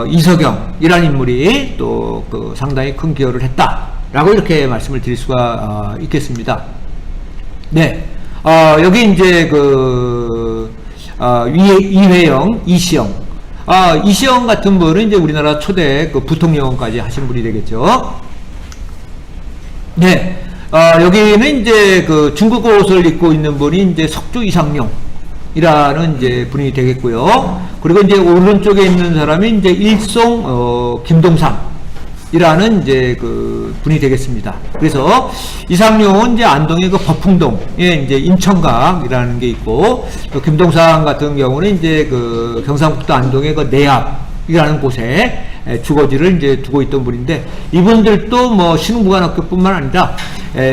이석영이라는 인물이 또 그 상당히 큰 기여를 했다라고 이렇게 말씀을 드릴 수가 있겠습니다. 네, 여기 이제 그 이회영, 이시영, 이시영 같은 분은 이제 우리나라 초대 그 부통령까지 하신 분이 되겠죠. 네, 여기는 이제 그 중국어 옷을 입고 있는 분이 이제 석주 이상용 이라는 이제 분이 되겠고요. 그리고 이제 오른쪽에 있는 사람이 이제 일송 김동삼이라는 이제 그 분이 되겠습니다. 그래서 이상용은 이제 안동의 그 법풍동에 이제 인천각이라는 게 있고, 또 김동삼 같은 경우는 이제 그 경상북도 안동의 그 내압이라는 곳에 주거지를 이제 두고 있던 분인데, 이분들도 뭐 신흥무관학교뿐만 아니라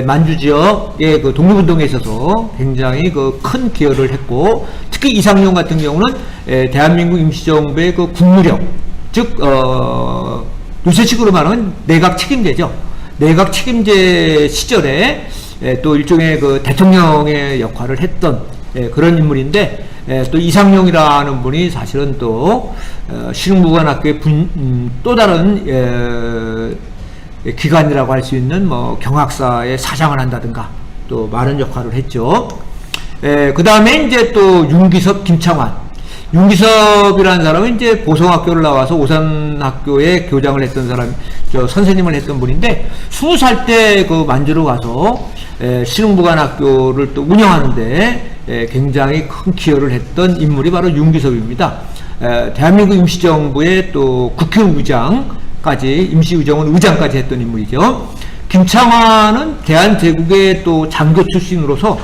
만주 지역의 그 독립운동에 있어서 굉장히 그 큰 기여를 했고, 특히 이상용 같은 경우는 대한민국 임시정부의 그 국무력, 즉 요새식으로 말하면 내각 책임제죠. 내각 책임제 시절에 또 일종의 그 대통령의 역할을 했던 그런 인물인데, 또 이상용이라는 분이 사실은 또 신흥무관학교의 또 다른 기관이라고 할 수 있는 뭐 경학사의 사장을 한다든가 또 많은 역할을 했죠. 그 다음에 이제 또 윤기섭, 김창환. 윤기섭이라는 사람은 이제 보성학교를 나와서 오산학교에 교장을 했던 사람, 선생님을 했던 분인데, 20살 때 그 만주로 가서 신흥무관학교를 또 운영하는데 굉장히 큰 기여를 했던 인물이 바로 윤기섭입니다. 대한민국 임시정부의 또 국회의장까지, 임시의정은 의장까지 했던 인물이죠. 김창환은 대한제국의 또 장교 출신으로서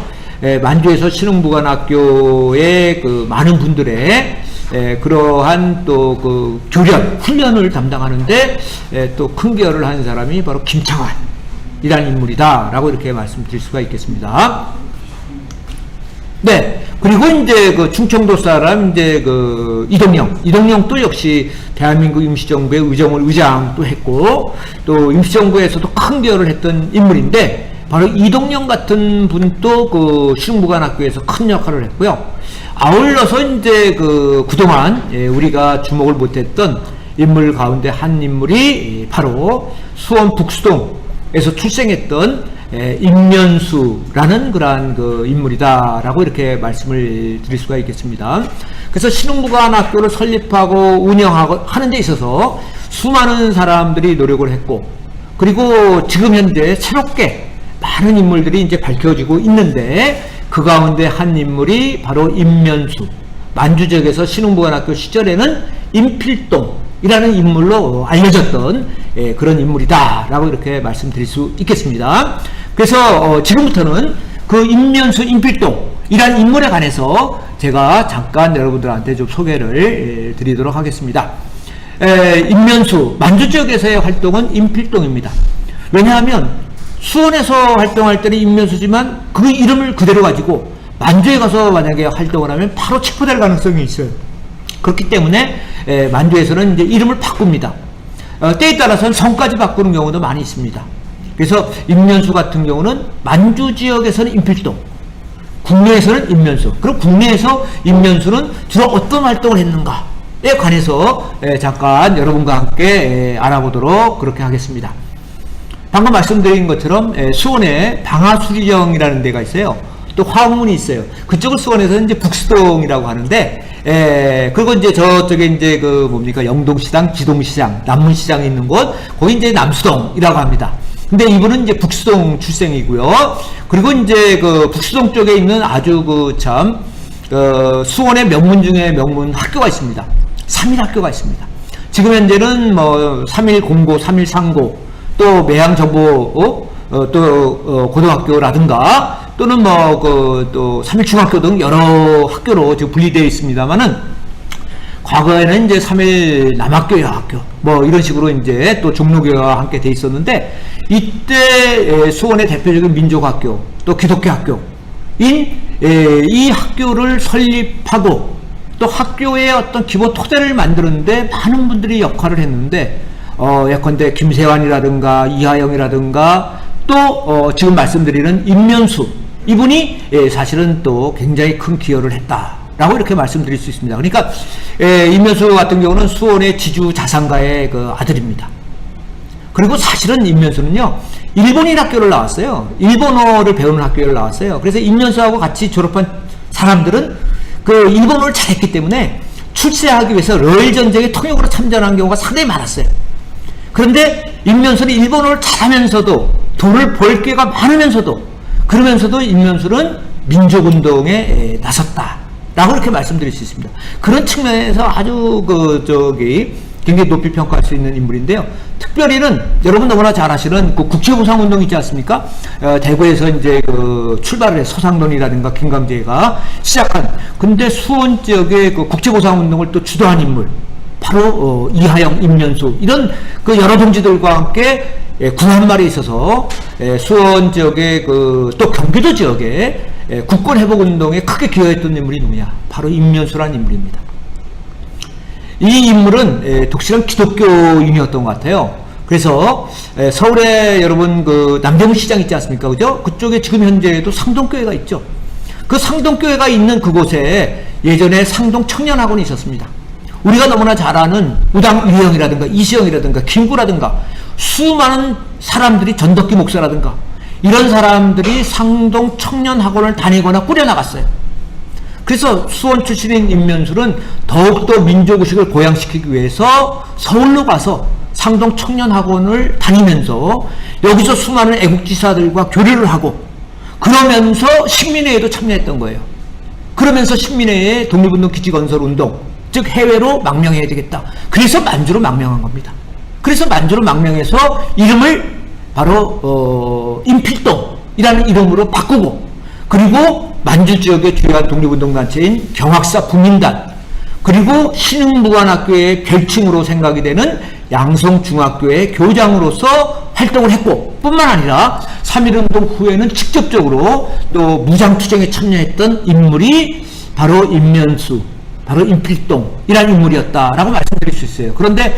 만주에서 신흥무관학교의 그 많은 분들의 그러한 또 그 교련, 훈련을 담당하는데 또 큰 기여를 한 사람이 바로 김창환. 이라는 인물이다라고 이렇게 말씀드릴 수가 있겠습니다. 네. 그리고 이제 그 충청도 사람 이제 그 이동영도 역시 대한민국 임시정부의 의장도 했고 또 임시정부에서도 큰 기여를 했던 인물인데 바로 이동영 같은 분도 그 신흥무관학교에서 큰 역할을 했고요. 아울러서 이제 그 그동안 우리가 주목을 못했던 인물 가운데 한 인물이 바로 수원 북수동에서 출생했던 임면수라는 그러한 그 인물이다라고 이렇게 말씀을 드릴 수가 있겠습니다. 그래서 신흥무관학교를 설립하고 운영하고 하는 데 있어서 수많은 사람들이 노력을 했고 그리고 지금 현재 새롭게 많은 인물들이 이제 밝혀지고 있는데 그 가운데 한 인물이 바로 임면수, 만주 지역에서 신흥무관학교 시절에는 임필동이라는 인물로 알려졌던 그런 인물이다라고 이렇게 말씀드릴 수 있겠습니다. 그래서 지금부터는 그 임면수, 임필동이라는 인물에 관해서 제가 잠깐 여러분들한테 좀 소개를 드리도록 하겠습니다. 임면수, 만주 지역에서의 활동은 임필동입니다. 왜냐하면 수원에서 활동할 때는 임면수지만 그 이름을 그대로 가지고 만주에 가서 만약에 활동을 하면 바로 체포될 가능성이 있어요. 그렇기 때문에 만주에서는 이제 이름을 바꿉니다. 때에 따라서는 성까지 바꾸는 경우도 많이 있습니다. 그래서 임면수 같은 경우는 만주 지역에서는 임필동, 국내에서는 임면수. 그럼 국내에서 임면수는 주로 어떤 활동을 했는가에 관해서 잠깐 여러분과 함께 알아보도록 그렇게 하겠습니다. 방금 말씀드린 것처럼 수원에 방화수리정이라는 데가 있어요. 또 화흥문이 있어요. 그쪽을 수원에서는 이제 북수동이라고 하는데, 그리고 이제 저쪽에 이제 그 뭡니까 영동시장, 지동시장, 남문시장에 있는 곳, 거기 이제 남수동이라고 합니다. 근데 이분은 이제 북수동 출생이고요. 그리고 이제 그 북수동 쪽에 있는 아주 그 참 수원의 명문 중에 명문 학교가 있습니다. 3.1학교가 있습니다. 지금 현재는 뭐 3.1공고, 3.1상고, 또 매양정보 또 고등학교라든가 또는 뭐 그 또 3.1 중학교 등 여러 학교로 지금 분리되어 있습니다만은 과거에는 이제 3.1 남학교 여학교 뭐 이런 식으로 이제 또 종로교와 함께 돼 있었는데 이때 수원의 대표적인 민족학교 또 기독교 학교인 이 학교를 설립하고 또 학교의 어떤 기본 토대를 만드는데 많은 분들이 역할을 했는데 예컨대 김세환이라든가 이하영이라든가 또 지금 말씀드리는 임면수 이분이 사실은 또 굉장히 큰 기여를 했다라고 이렇게 말씀드릴 수 있습니다. 그러니까 임면수 같은 경우는 수원의 지주 자산가의 그 아들입니다. 그리고 사실은 임면수는요 일본인 학교를 나왔어요. 일본어를 배우는 학교를 나왔어요. 그래서 임면수하고 같이 졸업한 사람들은 그 일본어를 잘했기 때문에 출세하기 위해서 러일 전쟁에 통역으로 참전한 경우가 상당히 많았어요. 그런데 임면수는 일본어를 잘하면서도 돈을 벌 기회가 많으면서도 그러면서도 임면수는 민족운동에 나섰다라고 이렇게 말씀드릴 수 있습니다. 그런 측면에서 아주 굉장히 높이 평가할 수 있는 인물인데요. 특별히는 여러분 너무나 잘 아시는 그 국제보상운동 있지 않습니까? 대구에서 이제 그 출발을 해 서상돈이라든가 김광재가 시작한 근데 수원 지역의 그 국제보상운동을 또 주도한 인물 바로 이하영, 임면수 이런 그 여러 동지들과 함께 군함말에 있어서 수원 지역의 또 경기도 지역에 국권 회복 운동에 크게 기여했던 인물이 누구냐? 바로 임면수라는 인물입니다. 이 인물은 독실한 기독교인이었던 것 같아요. 그래서 서울에 여러분 그 남대문 시장 있지 않습니까? 그죠? 그쪽에 지금 현재에도 상동교회가 있죠. 그 상동교회가 있는 그곳에 예전에 상동 청년학원이 있었습니다. 우리가 너무나 잘 아는 우당 유형이라든가 이시영이라든가 김구라든가 수많은 사람들이 전덕기 목사라든가 이런 사람들이 상동 청년학원을 다니거나 꾸려나갔어요. 그래서 수원 출신인 임면수는 더욱더 민족의식을 고양시키기 위해서 서울로 가서 상동 청년학원을 다니면서 여기서 수많은 애국지사들과 교류를 하고 그러면서 식민회에도 참여했던 거예요. 그러면서 식민회의 독립운동 기지건설운동 즉 해외로 망명해야 되겠다. 그래서 만주로 망명한 겁니다. 그래서 만주로 망명해서 이름을 바로 임필동이라는 이름으로 바꾸고 그리고 만주 지역의 주요한 독립운동단체인 경학사 부민단 그리고 신흥무관학교의 별칭으로 생각이 되는 양성중학교의 교장으로서 활동을 했고, 뿐만 아니라 3.1운동 후에는 직접적으로 또 무장투쟁에 참여했던 인물이 바로 임면수, 바로 임필동이라는 인물이었다라고 말씀드릴 수 있어요. 그런데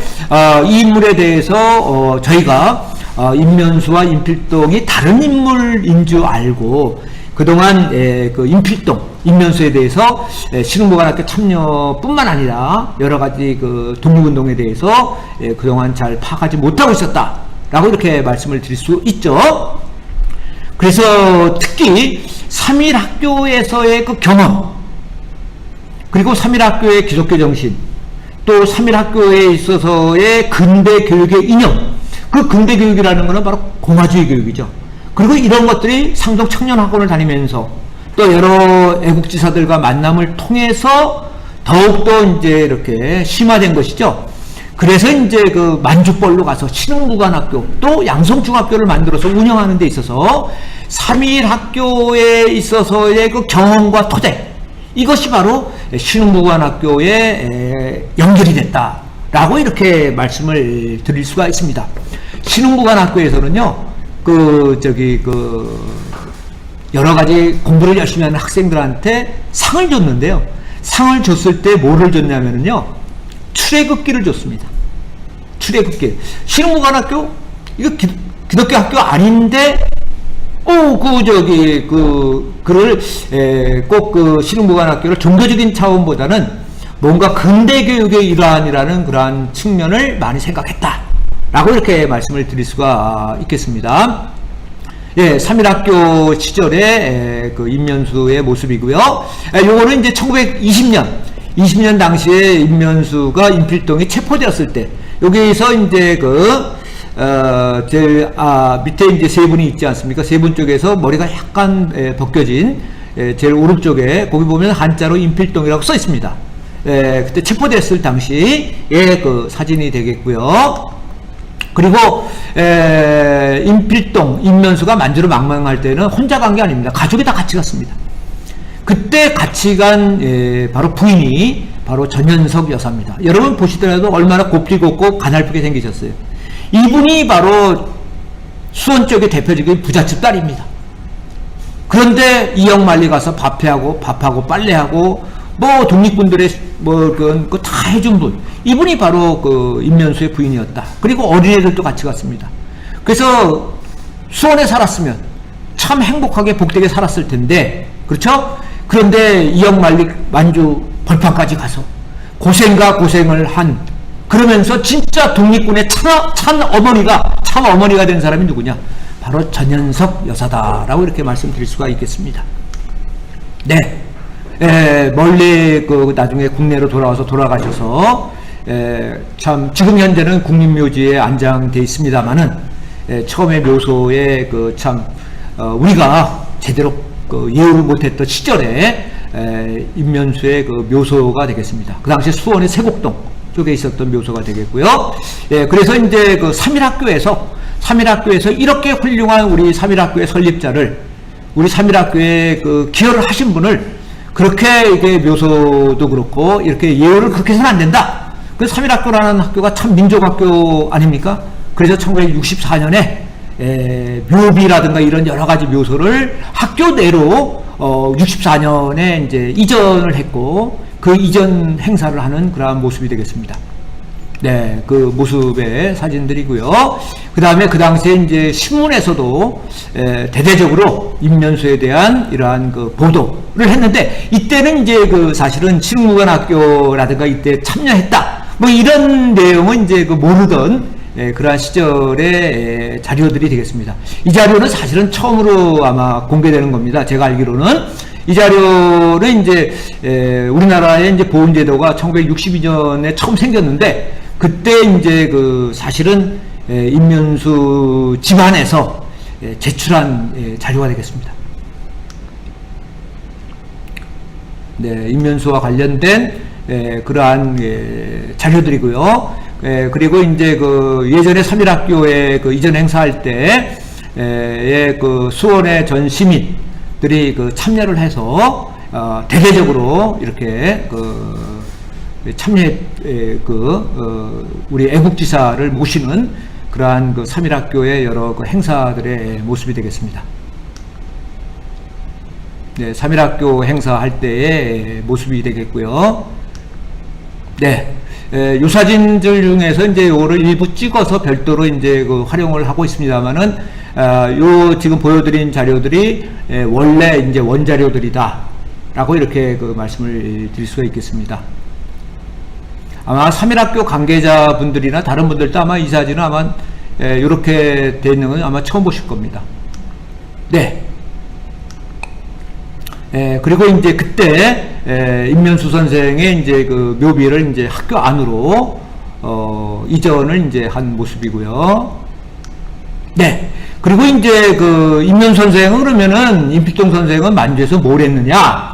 이 인물에 대해서 저희가 임면수와 임필동이 다른 인물인 줄 알고 그동안 그 임필동, 임면수에 대해서 신흥무관학교 참여뿐만 아니라 여러 가지 그 독립운동에 대해서 그동안 잘 파악하지 못하고 있었다라고 이렇게 말씀을 드릴 수 있죠. 그래서 특히 3.1학교에서의 그 경험, 그리고 3.1학교의 기독교 정신, 또 3.1학교에 있어서의 근대 교육의 이념, 그 근대 교육이라는 것은 바로 공화주의 교육이죠. 그리고 이런 것들이 상동 청년학원을 다니면서 또 여러 애국지사들과 만남을 통해서 더욱더 이제 이렇게 심화된 것이죠. 그래서 이제 그 만주벌로 가서 신흥무관학교 또 양성중학교를 만들어서 운영하는 데 있어서 3.1학교에 있어서의 그 경험과 토대, 이것이 바로 신흥무관학교에 연결이 됐다라고 이렇게 말씀을 드릴 수가 있습니다. 신흥무관학교에서는요, 여러 가지 공부를 열심히 하는 학생들한테 상을 줬는데요. 상을 줬을 때 뭐를 줬냐면요, 출애굽기를 줬습니다. 출애굽기. 신흥무관학교? 이거 기독교 학교 아닌데, 그를 꼭 그 신흥무관학교를 종교적인 차원보다는 뭔가 근대교육의 일환이라는 그러한 측면을 많이 생각했다라고 이렇게 말씀을 드릴 수가 있겠습니다. 예, 3.1학교 시절의 그 임면수의 모습이고요. 요거는 이제 1920년 당시에 임면수가 임필동이 체포되었을 때, 여기서 이제 밑에 이제 세 분이 있지 않습니까? 세 분 쪽에서 머리가 약간 벗겨진, 제일 오른쪽에, 거기 보면 한자로 임필동이라고 써 있습니다. 그때 체포됐을 당시의 그 사진이 되겠고요. 그리고, 임필동, 임면수가 만주로 망명할 때는 혼자 간 게 아닙니다. 가족이 다 같이 갔습니다. 그때 같이 간, 바로 부인이 바로 전현석 여사입니다. 여러분 보시더라도 얼마나 곱디곱고 가냘프게 생기셨어요. 이분이 바로 수원 쪽의 대표적인 부잣집 딸입니다. 그런데 이영만리 가서 밥하고 빨래하고 뭐 독립군들의 그거 다 해준 분, 이분이 바로 그 임면수의 부인이었다. 그리고 어린애들도 같이 갔습니다. 그래서 수원에 살았으면 참 행복하게 복되게 살았을 텐데, 그렇죠? 그런데 이영만리 만주 벌판까지 가서 고생과 고생을 한, 그러면서 진짜 독립군의 참 어머니가 된 사람이 누구냐? 바로 전현석 여사다라고 이렇게 말씀드릴 수가 있겠습니다. 네. 멀리 나중에 국내로 돌아가셔서 참 지금 현재는 국립묘지에 안장돼 있습니다만은 처음에 묘소에 우리가 제대로 예우를 못했던 시절에 임면수의 그 묘소가 되겠습니다. 그 당시 수원의 세곡동 쪽에 있었던 묘소가 되겠고요. 그래서 이제 그 3.1학교에서 이렇게 훌륭한 우리 3.1학교의 설립자를, 우리 3.1학교에 그 기여를 하신 분을 그렇게 이게 묘소도 그렇고 이렇게 예우를 그렇게 해서는 안 된다. 그 3.1학교라는 학교가 참 민족학교 아닙니까? 그래서 1964년에 묘비라든가 이런 여러 가지 묘소를 학교 내로 64년에 이제 이전을 했고, 그 이전 행사를 하는 그러한 모습이 되겠습니다. 네, 그 모습의 사진들이고요. 그 다음에 그 당시에 이제 신문에서도 대대적으로 임면수에 대한 이러한 그 보도를 했는데, 이때는 이제 그 사실은 신흥무관학교라든가 이때 참여했다, 뭐 이런 내용은 이제 그 모르던 그러한 시절의 자료들이 되겠습니다. 이 자료는 사실은 처음으로 아마 공개되는 겁니다. 제가 알기로는 이 자료는 이제 우리나라의 이제 보훈제도가 1962년에 처음 생겼는데, 그때 이제 그 사실은 임면수 집안에서 제출한 자료가 되겠습니다. 네, 임면수와 관련된 그러한 자료들이고요. 그리고 이제 그 예전에 3.1학교에 그 이전 행사할 때 그 수원의 전 시민들이 그 참여를 해서 대대적으로 이렇게 참여해 우리 애국지사를 모시는 그러한 그 3.1학교의 여러 그 행사들의 모습이 되겠습니다. 네, 3.1학교 행사할 때의 모습이 되겠고요. 네, 요 사진들 중에서 이제 요거를 일부 찍어서 별도로 이제 그 활용을 하고 있습니다만은, 요 지금 보여드린 자료들이 원래 이제 원자료들이다 라고 이렇게 그 말씀을 드릴 수가 있겠습니다. 아마 3.1학교 관계자분들이나 다른 분들도 아마 이 사진은 아마 이렇게 되어 있는 건 아마 처음 보실 겁니다. 네. 그리고 이제 그때 임면수 선생의 이제 그 묘비를 이제 학교 안으로 이전을 이제 한 모습이고요. 네. 그리고 이제 그 임면수 선생은 그러면은 임필동 선생은 만주에서 뭘 했느냐?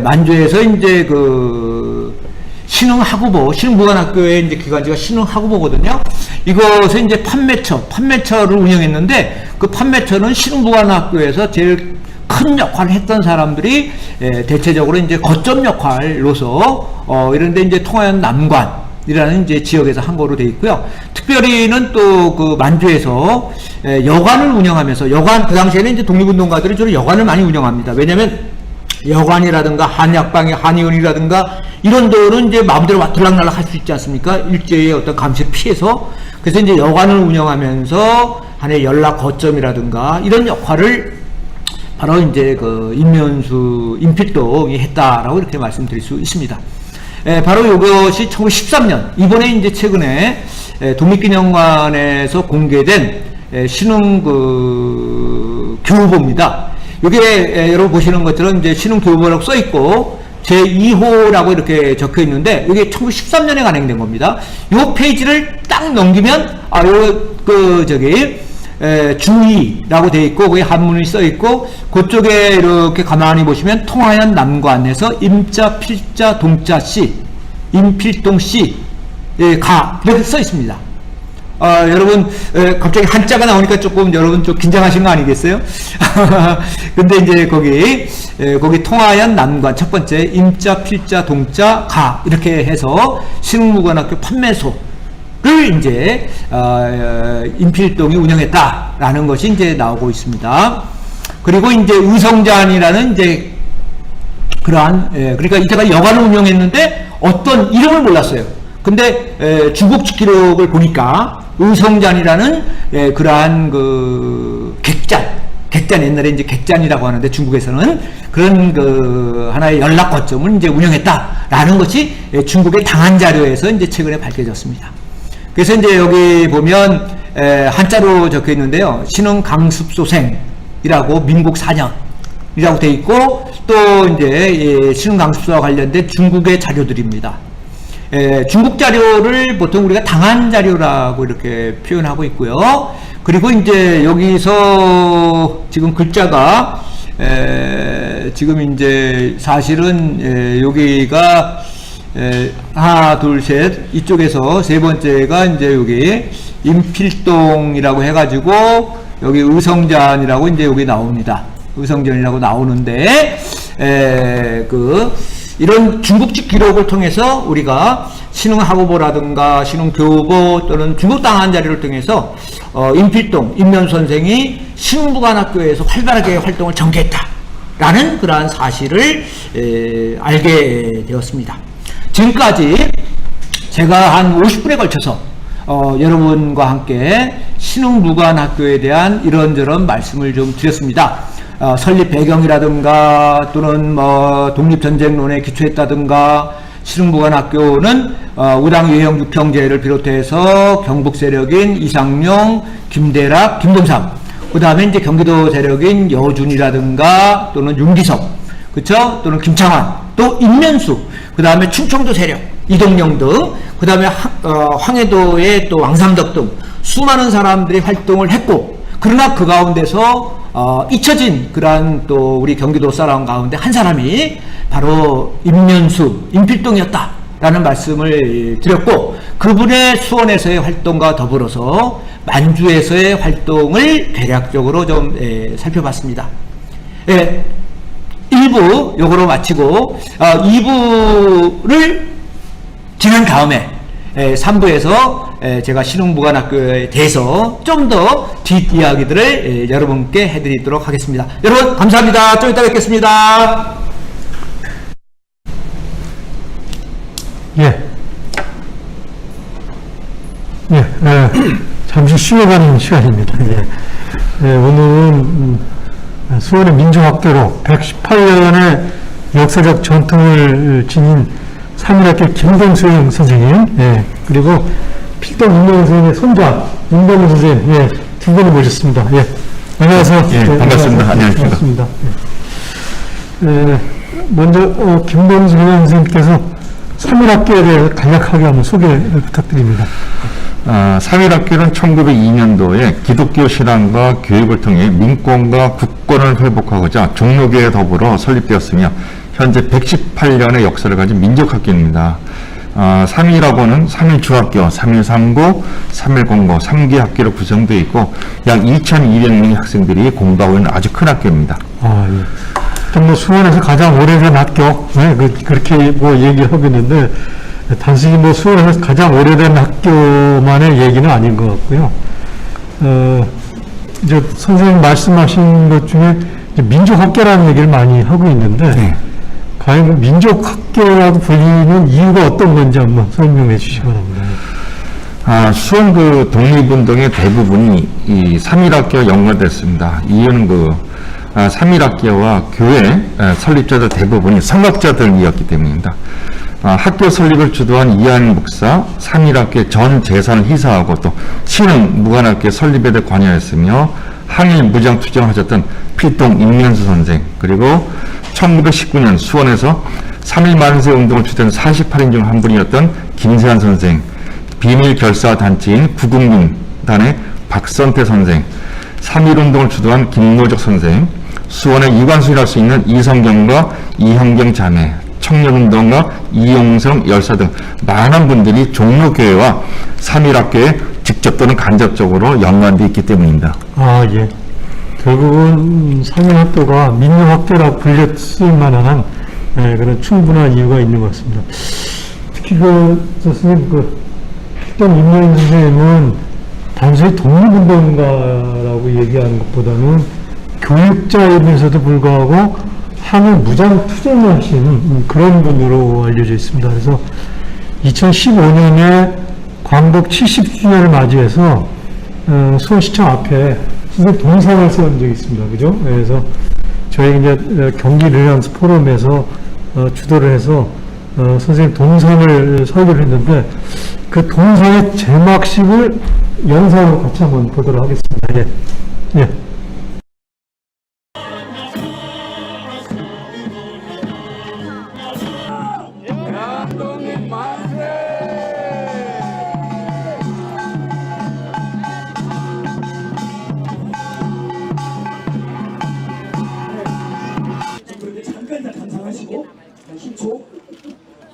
만주에서 이제 그 신흥학우보, 신흥무관학교의 이제 기관지가 신흥학우보거든요. 이것은 이제 판매처를 운영했는데, 그 판매처는 신흥무관학교에서 제일 큰 역할을 했던 사람들이 대체적으로 이제 거점 역할로서 이런데 이제 통하연 남관이라는 이제 지역에서 한 거로 되어 있고요. 특별히는 또 그 만주에서 여관을 운영하면서, 여관 그 당시에는 이제 독립운동가들이 주로 여관을 많이 운영합니다. 왜냐하면 여관이라든가 한약방의 한의원이라든가 이런 데는 이제 마음대로 들락날락 할 수 있지 않습니까? 일제의 어떤 감시를 피해서. 그래서 이제 여관을 운영하면서 하나의 연락 거점이라든가 이런 역할을 바로 이제 그 임면수, 임필동이 했다라고 이렇게 말씀드릴 수 있습니다. 바로 이것이 1913년, 이번에 이제 최근에 독립기념관에서 공개된 신흥 그 교우보입니다. 이게 여러분 보시는 것처럼 이제 신흥교우보라고 써 있고 제2호라고 이렇게 적혀 있는데, 이게 1913년에 간행된 겁니다. 이 페이지를 딱 넘기면 주의라고 되어 있고 거기 한문이 써 있고, 그쪽에 이렇게 가만히 보시면 통하연 남관에서 임자 필자 동자 씨, 임필동 씨, 가 이렇게 써 있습니다. 여러분, 갑자기 한자가 나오니까 조금 여러분 좀 긴장하신 거 아니겠어요? 근데 이제 거기 통하연 남관 첫 번째 임자 필자 동자 가 이렇게 해서 신흥무관학교 판매소를 이제 임필동이 운영했다라는 것이 이제 나오고 있습니다. 그리고 이제 의성잔이라는 이제 그러한 그러니까 이때가 여관을 운영했는데 어떤 이름을 몰랐어요. 근데 중국집 기록을 보니까 의성잔이라는 그러한 그 객잔 옛날에 이제 객잔이라고 하는데 중국에서는 그런 그 하나의 연락 거점을 이제 운영했다라는 것이 중국의 당한 자료에서 이제 최근에 밝혀졌습니다. 그래서 이제 여기 보면 한자로 적혀 있는데요. 신흥 강습소생이라고 민국 4년이라고 돼 있고, 또 이제 신흥 강습소와 관련된 중국의 자료들입니다. 중국 자료를 보통 우리가 당한 자료라고 이렇게 표현하고 있고요. 그리고 이제 여기서 지금 글자가 지금 이제 사실은 여기가 하나 둘 셋 이쪽에서 세 번째가 이제 여기 임필동이라고 해가지고 여기 의성잔이라고 이제 여기 나옵니다. 의성전이라고 나오는데 이런 중국집 기록을 통해서 우리가 신흥학우보라든가 신흥교우보 또는 중국 당한 자료를 통해서 임필동, 임면수 선생이 신흥무관학교에서 활발하게 활동을 전개했다라는 그러한 사실을 알게 되었습니다. 지금까지 제가 한 50분에 걸쳐서 여러분과 함께 신흥무관학교에 대한 이런저런 말씀을 좀 드렸습니다. 설립 배경이라든가 또는 독립전쟁론에 기초했다든가, 신흥무관학교는 우당 유해영 육형제를 비롯해서 경북 세력인 이상용, 김대락, 김동삼, 그 다음에 이제 경기도 세력인 여준이라든가 또는 윤기석, 그쵸? 또는 김창환, 또 임면수, 그 다음에 충청도 세력 이동영 등, 그 다음에 황해도의 또 왕삼덕 등 수많은 사람들이 활동을 했고, 그러나 그 가운데서 잊혀진 그러한 또 우리 경기도 사람 가운데 한 사람이 바로 임면수, 임필동이었다라는 말씀을 드렸고, 그분의 수원에서의 활동과 더불어서 만주에서의 활동을 대략적으로 좀 살펴봤습니다. 1부 요거로 마치고 2부를 지난 다음에 3부에서 제가 신흥보관학교에 대해서 좀 더 뒷이야기들을 여러분께 해드리도록 하겠습니다. 여러분 감사합니다. 좀 이따 뵙겠습니다. 예. 잠시 쉬어가는 시간입니다. 오늘은 수원의 민족학교로 118년의 역사적 전통을 지닌 3.1학교 김동수영 선생님, 그리고 필동 임명 선생님의 손자 임동우 선생님, 두 분을 모셨습니다. 안녕하세요. 반갑습니다. 안녕하십니까. 반갑습니다. 먼저 김동수 선생님께서 3.1학교에 대해 간략하게 한번 소개 부탁드립니다. 3.1학교는 1902년도에 기독교 신앙과 교육을 통해 민권과 국권을 회복하고자 종로교에 더불어 설립되었으며 현재 118년의 역사를 가진 민족학교입니다. 3.1학원은 3.1 중학교, 3.1 상고, 3.1 공고, 3개 학교로 구성되어 있고 약 2,200명의 학생들이 공부하고 있는 아주 큰 학교입니다. 뭐 수원에서 가장 오래된 학교, 그렇게 뭐 얘기를 하고 있는데, 단순히 뭐 수원에서 가장 오래된 학교만의 얘기는 아닌 것 같고요. 이제 선생님 말씀하신 것 중에 민족학교라는 얘기를 많이 하고 있는데, 과연 민족학교라고 불리는 이유가 어떤 건지 한번 설명해 주시기 바랍니다. 수원 독립운동의 대부분이 이 3.1학교와 연관됐습니다. 이유는 3.1학교와 교회 설립자들 대부분이 성학자들이었기 때문입니다. 학교 설립을 주도한 이한 목사, 3.1학교의 전 재산을 희사하고 또 신흥 무관학교 설립에 대해 관여했으며 항일 무장투쟁을 하셨던 필동 임면수 선생, 그리고 1919년 수원에서 3.1 만세 운동을 주도한 48인 중 한 분이었던 김세한 선생, 비밀 결사 단체인 구국민단의 박선태 선생, 3.1 운동을 주도한 김노적 선생, 수원의 이관순이랄 수 있는 이성경과 이형경 자매, 청년운동가 이용성 열사 등 많은 분들이 종로교회와 3.1학교에 직접 또는 간접적으로 연관되어 있기 때문입니다. 결국은 3.1학교가 민족학교라고 불렸을 만한 그런 충분한 이유가 있는 것 같습니다. 특히 선생님, 필동 임명인 선생님은 단순히 독립운동가라고 얘기하는 것보다는 교육자이면서도 불구하고 항일 무장 투쟁을 하신 그런 분으로 알려져 있습니다. 그래서 2015년에 광복 70주년을 맞이해서 수원시청 앞에 선생님 동상을 세운 적이 있습니다. 그죠? 그래서 저희 이제 경기 르네상스 포럼에서 주도를 해서 선생님 동상을 설계를 했는데 그 동상의 제막식을 영상으로 같이 한번 보도록 하겠습니다. 예.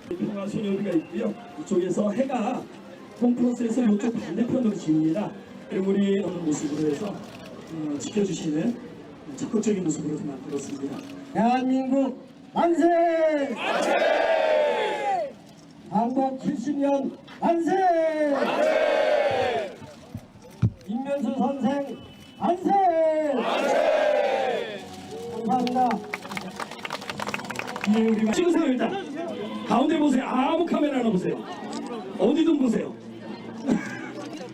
평화소녀비가 있고요. 이쪽에서 해가 홈플러스에서 이쪽 반대편으로 지웁니다. 그리고 우리 어느 모습으로 해서 지켜주시는 적극적인 모습으로 좀 만들었습니다. 대한민국 만세! 만세! 광복 70년 만세! 만세! 임면수 선생 만세! 만세! 감사합니다. 우리가 찍으세요. 일단 가운데 보세요. 아무 카메라나 보세요. 어디든 보세요.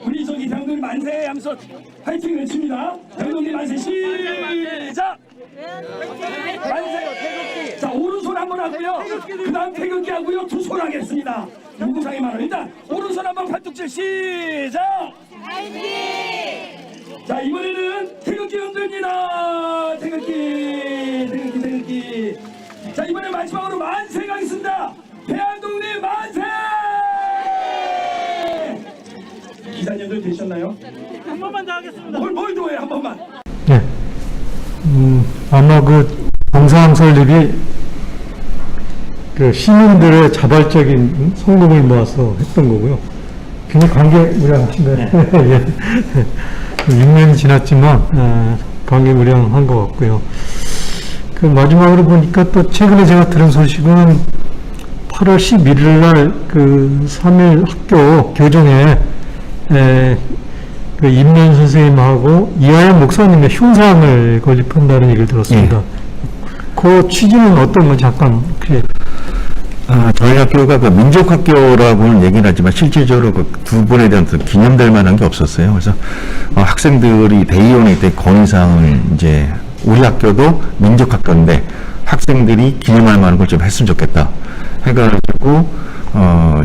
우리 저기 대한민국 만세 하면서 파이팅 외칩니다. 대한민국 만세 시작. 만세. 자, 오른손 한번 하고요. 그 다음 태극기 하고요. 두 손 하겠습니다. 누구상이 많아. 일단 오른손 한번 팔뚝질 시작. 자, 이번에는 태극기 흔듭니다. 태극기. 자, 이번에 마지막으로 만세 가겠습니다. 대한독립 만세! 기자님들 되셨나요? 한 번만 더 하겠습니다. 뭘 더해, 한 번만. 네. 아마 동상 설립이 시민들의 자발적인 성금을 모아서 했던 거고요. 굉장히 관계무량하신가요? 예. 6년이 지났지만, 관계무량한 것 같고요. 마지막으로 보니까 또 최근에 제가 들은 소식은 8월 11일 날 그 3일 학교 교정에 그 임면 선생님하고 이하연 목사님의 흉상을 건립한다는 얘기를 들었습니다. 그 취지는 어떤 건지 잠깐 이렇게. 저희 학교가 그 민족학교라고는 얘기는 하지만 실질적으로 그 두 분에 대한 기념될 만한 게 없었어요. 그래서 학생들이 대의원회 때 건의사항을 이제 우리 학교도 민족학교인데 학생들이 기념할 만한 걸 좀 했으면 좋겠다 해가지고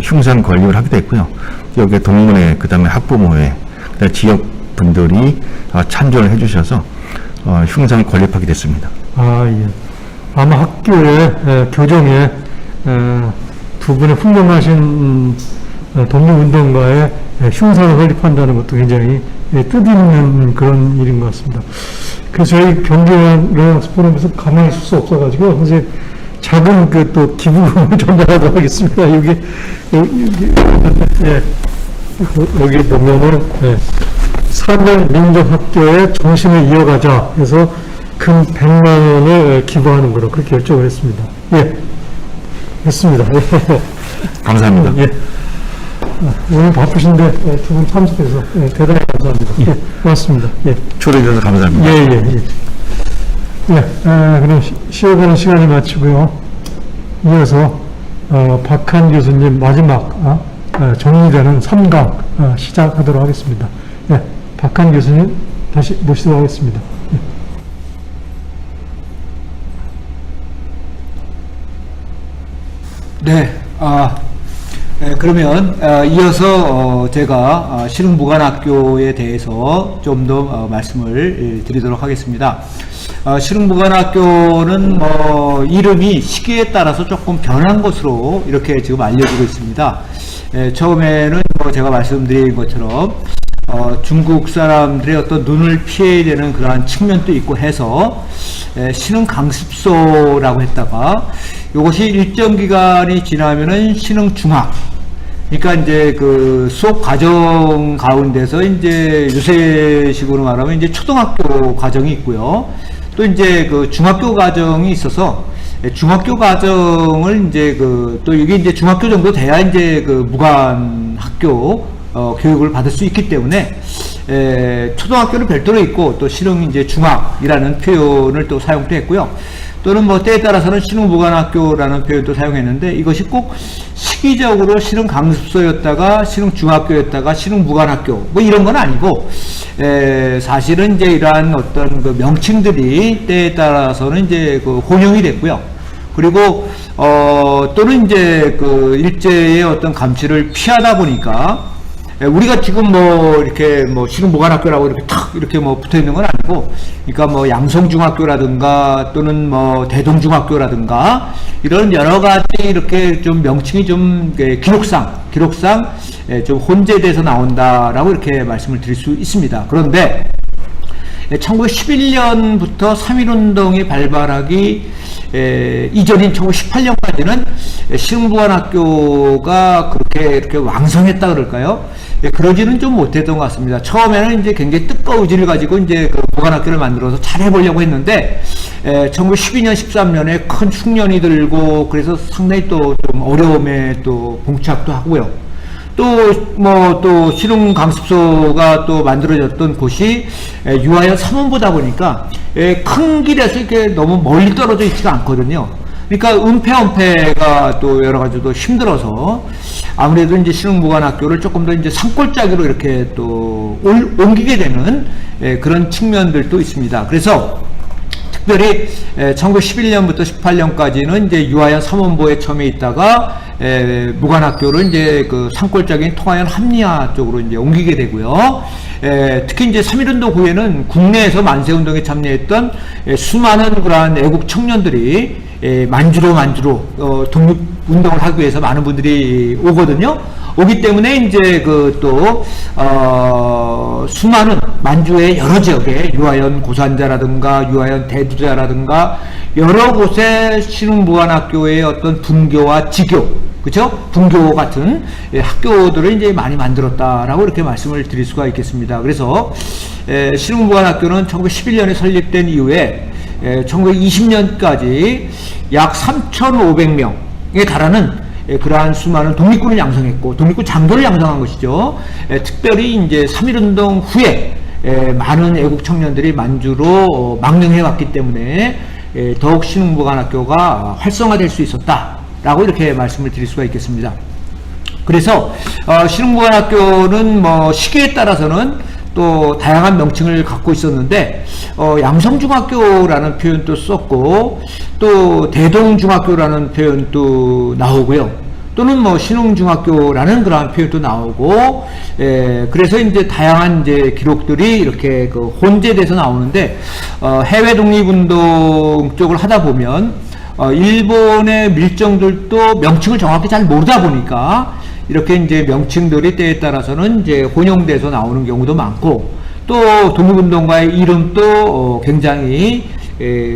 흉상 건립을 하게 됐고요. 여기에 동문회, 그 다음에 학부모회, 그다음에 지역 분들이 찬조를 해주셔서 흉상을 건립하게 됐습니다. 예. 아마 학교에 교정에 두 분의 훌륭하신 독립운동가의 흉상을 건립한다는 것도 굉장히 뜻있는 그런 일인 것 같습니다. 그래서 저희 경기원 스포럼에서 가만히 있을 수 없어가지고 이제 작은 그 또 기부금을 전달하도록 하겠습니다. 여기 여기 보면은 사면 민족학교의 정신을 이어가자 해서 금 100만 원을 기부하는 거로 그렇게 결정을 했습니다. 됐습니다. 감사합니다. 오늘 바쁘신데 두 분 참석해서 대단히 감사합니다. 고맙습니다. 초대해 주셔서 감사합니다. 그럼 쉬어가는 시간을 마치고요. 이어서 박한 교수님 마지막 정리되는 3강 시작하도록 하겠습니다. 박한 교수님 다시 모시도록 하겠습니다. 그러면 이어서 제가 신흥무관학교에 대해서 좀 더 말씀을 드리도록 하겠습니다. 신흥무관학교는 이름이 시기에 따라서 조금 변한 것으로 이렇게 지금 알려지고 있습니다. 처음에는 제가 말씀드린 것처럼 중국 사람들의 어떤 눈을 피해야 되는 그러한 측면도 있고 해서 신흥강습소라고 했다가 이것이 일정 기간이 지나면은 신흥중학, 그러니까 이제 그 수업 과정 가운데서 이제 요새식으로 말하면 이제 초등학교 과정이 있고요. 또 이제 그 중학교 과정이 있어서 중학교 과정을 이제 또 이게 이제 중학교 정도 돼야 이제 그 무관 학교 교육을 받을 수 있기 때문에 초등학교는 별도로 있고 또 신흥 이제 중학이라는 표현을 또 사용도 했고요. 또는 때에 따라서는 신흥무관학교라는 표현도 사용했는데 이것이 꼭 시기적으로 신흥강습소였다가 신흥중학교였다가 신흥무관학교 이런 건 아니고 사실은 이제 이러한 어떤 그 명칭들이 때에 따라서는 이제 그 혼용이 됐고요. 그리고 또는 이제 그 일제의 어떤 감시를 피하다 보니까 우리가 지금 이렇게 신흥무관학교라고 이렇게 탁 이렇게 붙어 있는 건 아니고, 그러니까 양성중학교라든가 또는 대동중학교라든가 이런 여러 가지 이렇게 좀 명칭이 좀 기록상 좀 혼재돼서 나온다라고 이렇게 말씀을 드릴 수 있습니다. 그런데 1911년부터 3.1운동이 발발하기 이전인 1918년까지는 신흥무관학교가 그렇게 이렇게 왕성했다 그럴까요? 그러지는 좀 못했던 것 같습니다. 처음에는 이제 굉장히 뜻과 의지를 가지고 이제 그 무관학교를 만들어서 잘 해보려고 했는데 1912년, 13년에 큰 흉년이 들고 그래서 상당히 또 좀 어려움에 또 봉착도 하고요. 또 신흥강습소가 또 만들어졌던 곳이 유아연 3원보다 보니까 큰 길에서 이렇게 너무 멀리 떨어져 있지가 않거든요. 그러니까 은폐가 또 여러 가지도 힘들어서 아무래도 이제 신흥무관학교를 조금 더 이제 산골짜기로 이렇게 또 옮기게 되는 그런 측면들도 있습니다. 그래서 특별히 1911년부터 18년까지는 이제 유아연 3원보에 처음에 있다가 무관학교를 이제 그 산골짜기인 통화연 합리화 쪽으로 이제 옮기게 되고요. 특히 이제 3.1운동 후에는 국내에서 만세운동에 참여했던 수많은 그러한 애국 청년들이 만주로 독립운동을 하기 위해서 많은 분들이 오거든요. 오기 때문에 이제 수많은 만주의 여러 지역에 유아연 고산자라든가 유아연 대두자라든가 여러 곳에 신흥무관학교의 어떤 분교와 지교, 그렇죠? 분교 같은 학교들을 이제 많이 만들었다라고 이렇게 말씀을 드릴 수가 있겠습니다. 그래서 신흥무관학교는 1911년에 설립된 이후에 1920년까지 약 3,500명에 달하는 그러한 수많은 독립군을 양성했고 독립군 장교를 양성한 것이죠. 특별히 이제 3.1운동 후에 많은 애국 청년들이 만주로 망명해 왔기 때문에 더욱 신흥무관학교가 활성화될 수 있었다라고 이렇게 말씀을 드릴 수가 있겠습니다. 그래서 신흥무관학교는 뭐 시기에 따라서는 또 다양한 명칭을 갖고 있었는데 양성중학교라는 표현도 썼고 또 대동중학교라는 표현도 나오고요. 또는 뭐 신흥중학교라는 그러한 표현도 나오고 그래서 이제 다양한 이제 기록들이 이렇게 그 혼재돼서 나오는데 해외 독립운동 쪽을 하다 보면 일본의 밀정들도 명칭을 정확히 잘 모르다 보니까 이렇게 이제 명칭들이 때에 따라서는 이제 혼용돼서 나오는 경우도 많고 또 독립운동가의 이름도 굉장히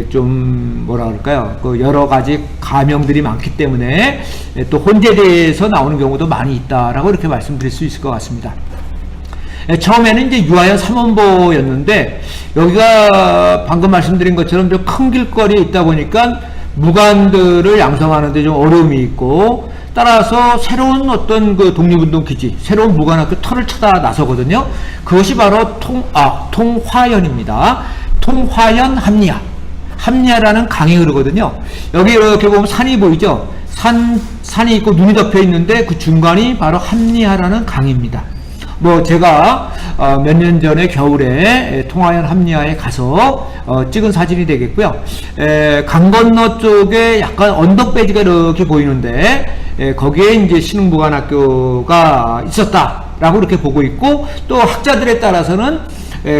좀 뭐라 그럴까요? 그 여러 가지 가명들이 많기 때문에 또 혼재돼서 나오는 경우도 많이 있다라고 이렇게 말씀드릴 수 있을 것 같습니다. 처음에는 이제 유아연 3원보였는데 여기가 방금 말씀드린 것처럼 좀 큰 길거리에 있다 보니까 무관들을 양성하는데 좀 어려움이 있고 따라서 새로운 어떤 그 독립운동 기지, 새로운 무관학교 터를 찾아 나서거든요. 그것이 바로 통화연입니다. 통화연 합리화. 합리화라는 강이 흐르거든요. 여기 이렇게 보면 산이 보이죠? 산이 있고 눈이 덮여 있는데 그 중간이 바로 합리화라는 강입니다. 뭐 제가 몇 년 전에 겨울에 통화연 합리화에 가서 찍은 사진이 되겠고요. 강 건너 쪽에 약간 언덕 배지가 이렇게 보이는데 거기에 이제 신흥무관학교가 있었다라고 이렇게 보고 있고 또 학자들에 따라서는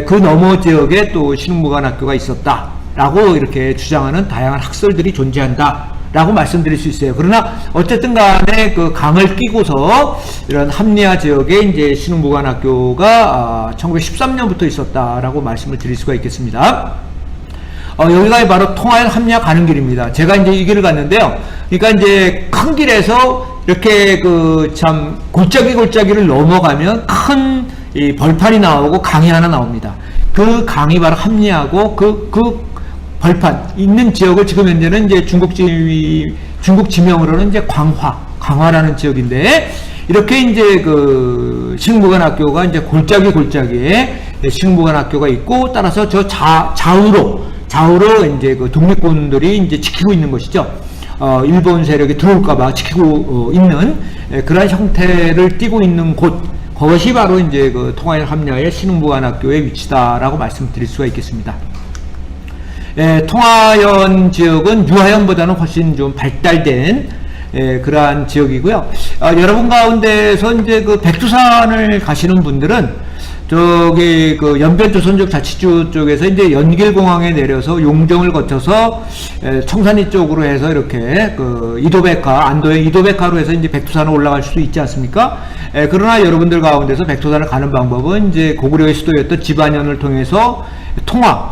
그 너머 지역에 또 신흥무관학교가 있었다라고 이렇게 주장하는 다양한 학설들이 존재한다. 라고 말씀드릴 수 있어요. 그러나 어쨌든 간에 그 강을 끼고서 이런 합리화 지역에 이제 신흥무관학교가 1913년부터 있었다라고 말씀을 드릴 수가 있겠습니다. 여기가 바로 통화연 합리화 가는 길입니다. 제가 이제 이 길을 갔는데요. 그러니까 이제 큰 길에서 이렇게 그 참 골짜기를 넘어가면 큰 이 벌판이 나오고 강이 하나 나옵니다. 그 강이 바로 합리화고 그 벌판 있는 지역을 지금 현재는 이제 중국 지명으로는 이제 광화라는 지역인데 이렇게 이제 그 신흥무관학교가 이제 골짜기에 신흥무관학교가 있고 따라서 저 좌우로 이제 그 독립군들이 이제 지키고 있는 것이죠. 일본 세력이 들어올까봐 지키고 있는 그런 형태를 띠고 있는 곳. 그것이 바로 이제 그 통화연 합리화의 신흥무관학교의 위치다라고 말씀드릴 수가 있겠습니다. 통화연 지역은 유화연보다는 훨씬 좀 발달된 그러한 지역이고요. 여러분 가운데서 이제 그 백두산을 가시는 분들은 저기 그 연변조선족 자치주 쪽에서 이제 연길공항에 내려서 용정을 거쳐서 청산리 쪽으로 해서 이렇게 그 이도백화, 안도의 이도백화로 해서 이제 백두산을 올라갈 수도 있지 않습니까? 그러나 여러분들 가운데서 백두산을 가는 방법은 이제 고구려의 수도였던 지반현을 통해서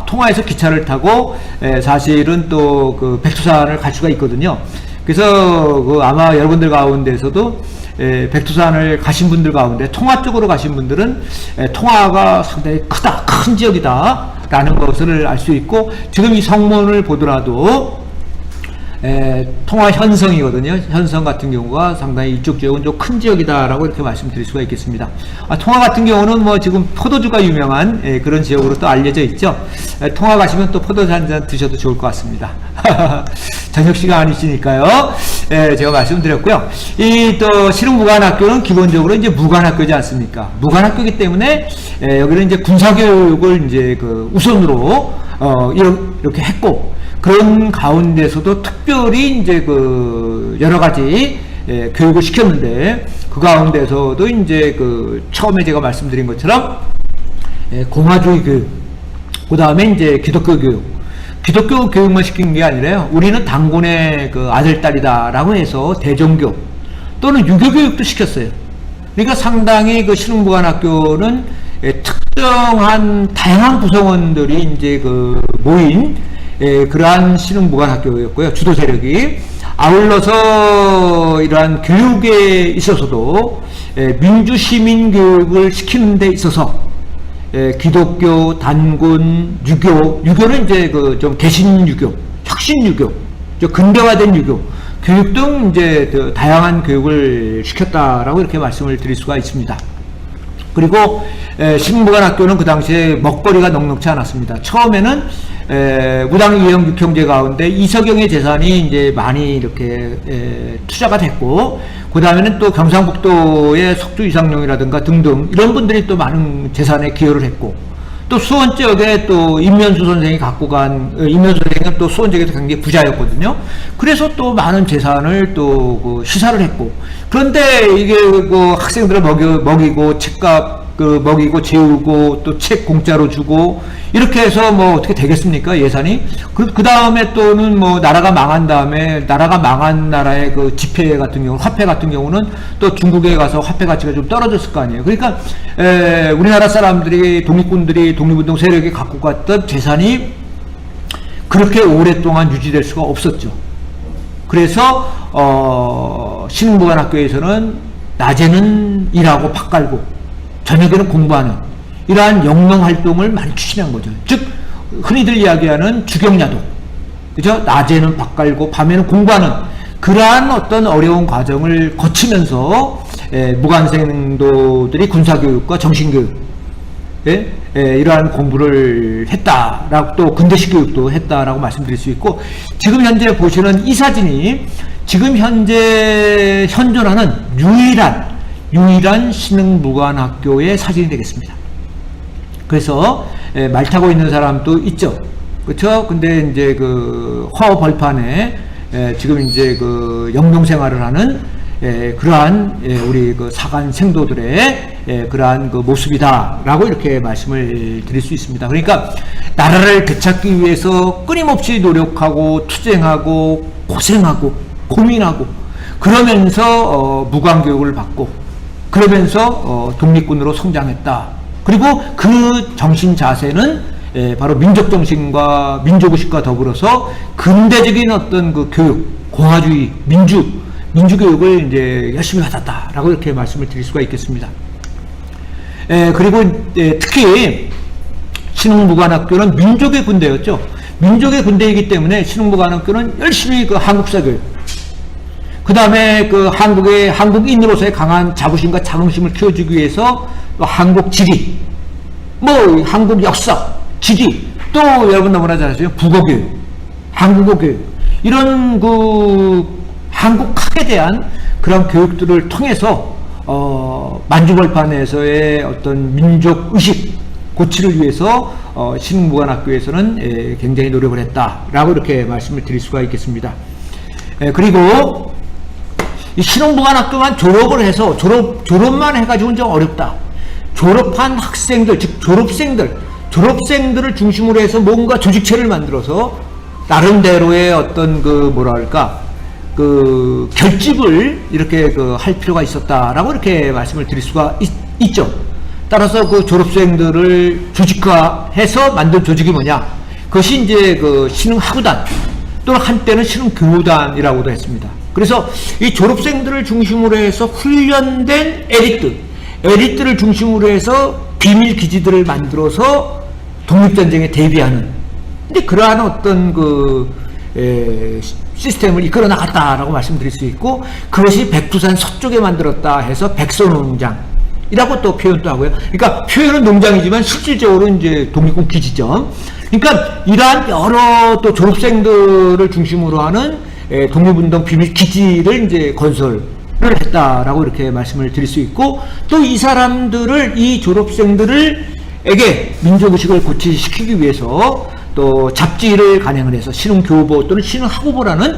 통화에서 기차를 타고 사실은 또 그 백두산을 갈 수가 있거든요. 그래서 그 아마 여러분들 가운데서도 백두산을 가신 분들 가운데 통화 쪽으로 가신 분들은 통화가 상당히 큰 지역이다 라는 것을 알 수 있고 지금 이 성문을 보더라도 통화 현성이거든요. 현성 같은 경우가 상당히 이쪽 지역은 좀 큰 지역이다라고 이렇게 말씀드릴 수가 있겠습니다. 통화 같은 경우는 뭐 지금 포도주가 유명한 그런 지역으로 또 알려져 있죠. 통화 가시면 또 포도주 한잔 드셔도 좋을 것 같습니다. 저녁 시간이시니까요. 제가 말씀드렸고요. 이 또 신흥무관학교는 기본적으로 이제 무관학교지 않습니까? 무관학교이기 때문에 여기는 이제 군사교육을 이제 그 우선으로 이렇게 했고. 그런 가운데서도 특별히 이제 그 여러 가지 교육을 시켰는데 그 가운데서도 이제 그 처음에 제가 말씀드린 것처럼 공화주의 교육, 그 다음에 이제 기독교 교육, 기독교 교육만 시킨 게 아니라요. 우리는 당군의 그 아들 딸이다라고 해서 대종교 또는 유교 교육도 시켰어요. 그러니까 상당히 그 신흥무관학교는 특정한 다양한 구성원들이 이제 그 모인 그러한 신흥무관학교였고요. 주도 세력이. 아울러서 이러한 교육에 있어서도 민주시민 교육을 시키는 데 있어서 기독교, 단군, 유교는 이제 그 좀 개신유교, 혁신유교, 근대화된 유교, 교육 등 이제 다양한 교육을 시켰다라고 이렇게 말씀을 드릴 수가 있습니다. 그리고 신흥무관학교는 그 당시에 먹거리가 넉넉지 않았습니다. 처음에는 무당 이형 육형제 가운데 이서경의 재산이 이제 많이 이렇게 투자가 됐고, 그 다음에는 또 경상북도의 석주 이상용이라든가 등등 이런 분들이 또 많은 재산에 기여를 했고, 또 수원 지역에 또 임면수 선생이 갖고 간, 임면수 선생은 또 수원 지역에서 굉장히 부자였거든요. 그래서 또 많은 재산을 또 시사를 했고, 그런데 이게 그 학생들을 먹이고 책값 먹이고 재우고 또 책 공짜로 주고 이렇게 해서 뭐 어떻게 되겠습니까, 예산이? 그 다음에 또는 뭐 나라가 망한 다음에 나라가 망한 나라의 그 지폐 같은 경우, 화폐 같은 경우는 또 중국에 가서 화폐 가치가 좀 떨어졌을 거 아니에요. 그러니까 우리나라 사람들이, 독립군들이, 독립운동 세력이 갖고 갔던 재산이 그렇게 오랫동안 유지될 수가 없었죠. 그래서 신흥무관학교에서는 낮에는 일하고 밥 갈고 저녁에는 공부하는 이러한 영농 활동을 많이 추진한 거죠. 즉 흔히들 이야기하는 주경야독, 그죠? 낮에는 밥 갈고 밤에는 공부하는 그러한 어떤 어려운 과정을 거치면서 무관생도들이 군사교육과 정신교육, 이러한 공부를 했다라고, 또 근대식 교육도 했다라고 말씀드릴 수 있고, 지금 현재 보시는 이 사진이 지금 현재 현존하는 유일한 신흥무관학교의 사진이 되겠습니다. 그래서 말 타고 있는 사람도 있죠, 그렇죠? 근데 이제 그 화호 벌판에 지금 이제 그 영농 생활을 하는 그러한 우리 그 사관 생도들의 그러한 그 모습이다라고 이렇게 말씀을 드릴 수 있습니다. 그러니까 나라를 되찾기 위해서 끊임없이 노력하고 투쟁하고 고생하고 고민하고 그러면서 무관교육을 받고 그러면서 독립군으로 성장했다. 그리고 그 정신 자세는 바로 민족정신과 민족의식과 더불어서 근대적인 어떤 그 교육, 공화주의, 민주교육을 이제 열심히 받았다라고 이렇게 말씀을 드릴 수가 있겠습니다. 그리고 특히 신흥무관학교는 민족의 군대였죠. 민족의 군대이기 때문에 신흥무관학교는 열심히 그 한국사 교육, 그 다음에 그 한국인으로서의 강한 자부심과 자긍심을 키워주기 위해서 또 한국 지리, 뭐 한국 역사, 지리, 또 여러분 너무나 잘 아시죠? 국어교육, 한국어 교육, 이런 그 한국학에 대한 그런 교육들을 통해서 만주벌판에서의 어떤 민족의식 고취를 위해서 신흥무관학교에서는 굉장히 노력을 했다라고 이렇게 말씀을 드릴 수가 있겠습니다. 그리고 이 신흥무관학교만 졸업을 해서 졸업만 해가지고는 좀 어렵다. 졸업한 학생들, 즉 졸업생들을 중심으로 해서 뭔가 조직체를 만들어서 나름대로의 어떤 그 뭐랄까 그 결집을 이렇게 그 할 필요가 있었다라고 이렇게 말씀을 드릴 수가 있죠. 따라서 그 졸업생들을 조직화해서 만든 조직이 뭐냐? 그것이 이제 그 신흥하구단 또는 한때는 신흥교단이라고도 했습니다. 그래서 이 졸업생들을 중심으로 해서 훈련된 에리트를 중심으로 해서 비밀 기지들을 만들어서 독립전쟁에 대비하는, 근데 그러한 어떤 그 시스템을 이끌어 나갔다라고 말씀드릴 수 있고, 그것이 백두산 서쪽에 만들었다 해서 백서농장이라고 또 표현도 하고요. 그러니까 표현은 농장이지만 실질적으로 이제 독립군 기지점. 그러니까 이러한 여러 또 졸업생들을 중심으로 하는 독립운동 비밀 기지를 이제 건설을 했다라고 이렇게 말씀을 드릴 수 있고, 또 이 사람들을, 이 졸업생들에게 민족의식을 고취시키기 위해서 또 잡지를 간행을 해서 신흥교보 또는 신흥학우보라는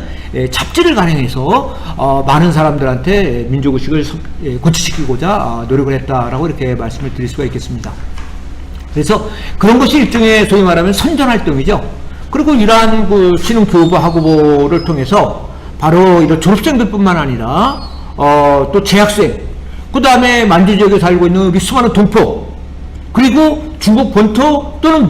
잡지를 간행해서 많은 사람들한테 민족의식을 고취시키고자 노력을 했다라고 이렇게 말씀을 드릴 수가 있겠습니다. 그래서 그런 것이 일종의 소위 말하면 선전활동이죠. 그리고 이러한 그 신흥교보 학우보를 통해서 바로 이런 졸업생들뿐만 아니라 또 재학생, 그 다음에 만주 지역에 살고 있는 우리 수많은 동포, 그리고 중국 본토 또는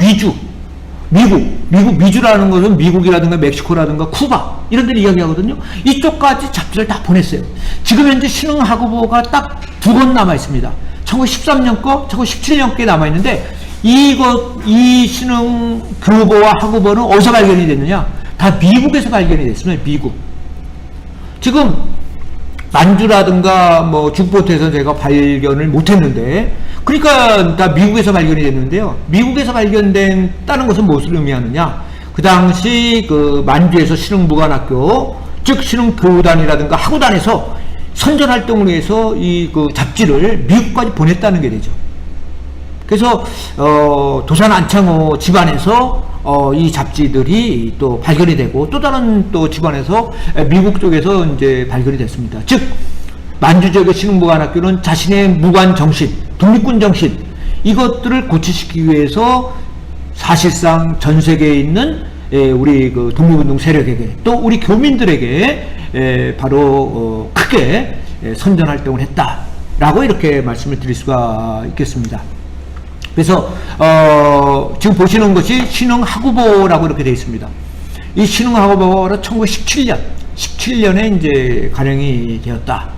미주라는 것은 미국이라든가 멕시코라든가 쿠바 이런 데를 이야기하거든요. 이쪽까지 잡지를 다 보냈어요. 지금 현재 신흥학우보가 딱 2권 남아 있습니다. 1913년 거, 1917년 게 남아 있는데, 이 신흥교보와 학우보는 어디서 발견이 됐느냐? 다 미국에서 발견이 됐습니다. 미국. 지금 만주라든가 뭐 중포트에서 제가 발견을 못했는데, 그러니까 다 미국에서 발견이 됐는데요. 미국에서 발견된다는 것은 무엇을 의미하느냐? 그 당시 그 만주에서 신흥무관학교, 즉 신흥교단이라든가 학우단에서 선전 활동을 위해서 이 그 잡지를 미국까지 보냈다는 게 되죠. 그래서 도산 안창호 집안에서 이 잡지들이 또 발견이 되고, 또 다른 또 집안에서 미국 쪽에서 이제 발견이 됐습니다. 즉 만주 지역의 신흥무관학교는 자신의 무관 정신, 독립군 정신, 이것들을 고취시키기 위해서 사실상 전 세계에 있는 우리 그 독립운동 세력에게, 또 우리 교민들에게 바로 크게 선전 활동을 했다라고 이렇게 말씀을 드릴 수가 있겠습니다. 그래서 지금 보시는 것이 신흥학우보라고 이렇게 되어 있습니다. 이 신흥학우보가 1917년에 이제 발행이 되었다.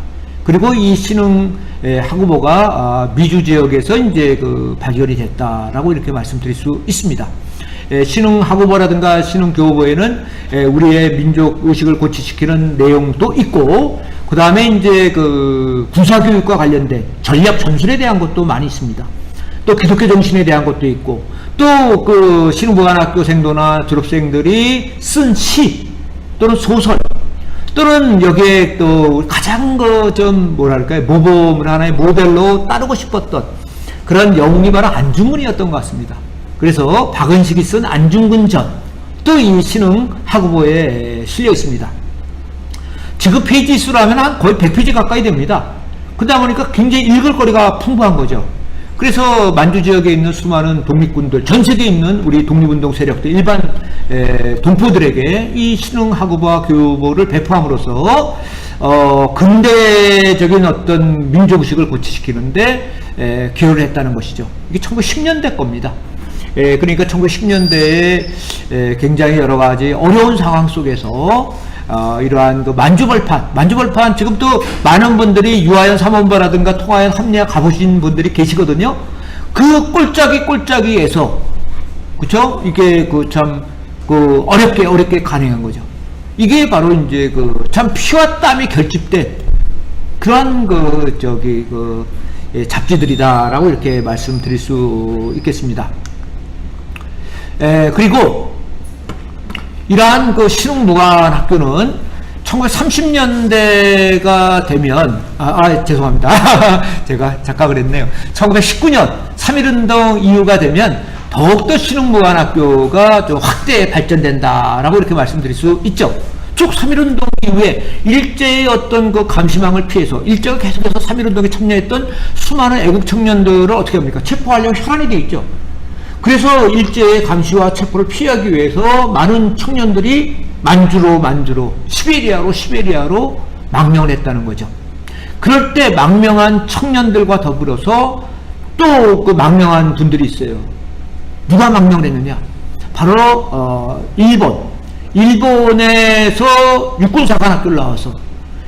그리고 이 신흥학우보가 미주 지역에서 이제 그 발견이 됐다라고 이렇게 말씀드릴 수 있습니다. 신흥학우보라든가 신흥교보에는 우리의 민족 의식을 고취시키는 내용도 있고, 그 다음에 이제 그 군사교육과 관련된 전략 전술에 대한 것도 많이 있습니다. 또 기독교 정신에 대한 것도 있고, 또 그 신흥무관학교 생도나 졸업생들이 쓴 시 또는 소설, 또는 여기에 또 가장 좀 뭐랄까요, 모범을 하나의 모델로 따르고 싶었던 그런 영웅이 바로 안중근이었던 것 같습니다. 그래서 박은식이 쓴 안중근전, 또 이 신흥학우보에 실려 있습니다. 지금 페이지 수로 하면 한 거의 100페이지 가까이 됩니다. 그러다 보니까 굉장히 읽을 거리가 풍부한 거죠. 그래서 만주 지역에 있는 수많은 독립군들, 전 세계에 있는 우리 독립운동 세력들, 일반 동포들에게 이 신흥학우보와 교보를 배포함으로써 근대적인 어떤 민족의식을 고취시키는데 기여를 했다는 것이죠. 이게 1910년대 겁니다. 그러니까 1910년대에 굉장히 여러 가지 어려운 상황 속에서 이러한 그 만주벌판, 지금 또 많은 분들이 유아연 3원보라든가 통화연 합리화 가보신 분들이 계시거든요. 그 꼴짜기에서, 그쵸? 이게 그 어렵게 가능한 거죠. 이게 바로 이제 참 피와 땀이 결집된 그런 잡지들이다라고 이렇게 말씀드릴 수 있겠습니다. 그리고 이러한 그 신흥무관학교는 1930년대가 되면, 죄송합니다. 제가 착각을 했네요. 1919년 3.1운동 이후가 되면 더욱더 신흥무관학교가 좀 확대 발전된다라고 이렇게 말씀드릴 수 있죠. 쭉 3.1운동 이후에 일제의 어떤 그 감시망을 피해서 일제가 계속해서 3.1운동에 참여했던 수많은 애국 청년들을 어떻게 합니까? 체포하려고 혈안이 되어 있죠. 그래서 일제의 감시와 체포를 피하기 위해서 많은 청년들이 만주로 시베리아로 망명을 했다는 거죠. 그럴 때 망명한 청년들과 더불어서 또 그 망명한 분들이 있어요. 누가 망명을 했느냐? 바로 일본에서 육군사관학교를 나와서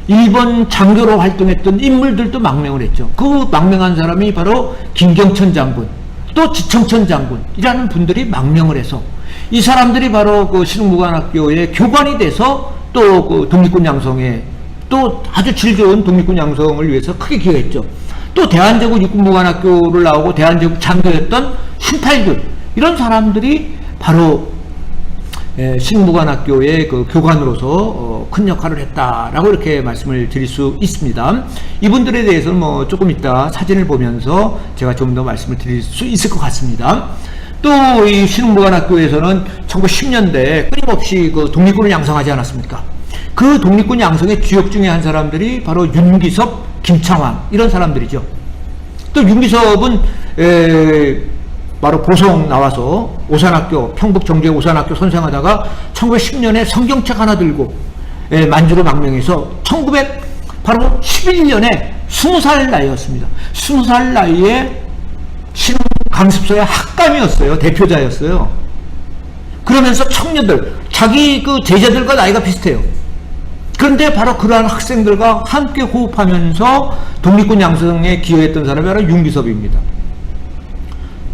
일본 장교로 활동했던 인물들도 망명을 했죠. 그 망명한 사람이 바로 김경천 장군, 또 지청천 장군이라는 분들이 망명을 해서 이 사람들이 바로 그 신흥무관학교의 교관이 돼서 또 그 독립군 양성에 또 아주 질 좋은 독립군 양성을 위해서 크게 기여했죠. 또 대한제국 육군무관학교를 나오고 대한제국 장교였던 18군, 이런 사람들이 바로 신흥무관학교의 그 교관으로서 큰 역할을 했다라고 이렇게 말씀을 드릴 수 있습니다. 이분들에 대해서는 뭐 조금 이따 사진을 보면서 제가 좀 더 말씀을 드릴 수 있을 것 같습니다. 또 이 신흥무관학교에서는 1910년대에 끊임없이 그 독립군을 양성하지 않았습니까? 그 독립군 양성의 주역 중에 한 사람들이 바로 윤기섭, 김창환, 이런 사람들이죠. 또 윤기섭은 바로 보성 나와서 오산학교, 평북 정주의 오산학교 선생하다가 1910년에 성경책 하나 들고 만주로 망명해서 바로 11년에 20살 나이였습니다. 20살 나이에 신흥 강습소의 학감이었어요. 대표자였어요. 그러면서 청년들, 자기 그 제자들과 나이가 비슷해요. 그런데 바로 그러한 학생들과 함께 호흡하면서 독립군 양성에 기여했던 사람이 바로 윤기섭입니다.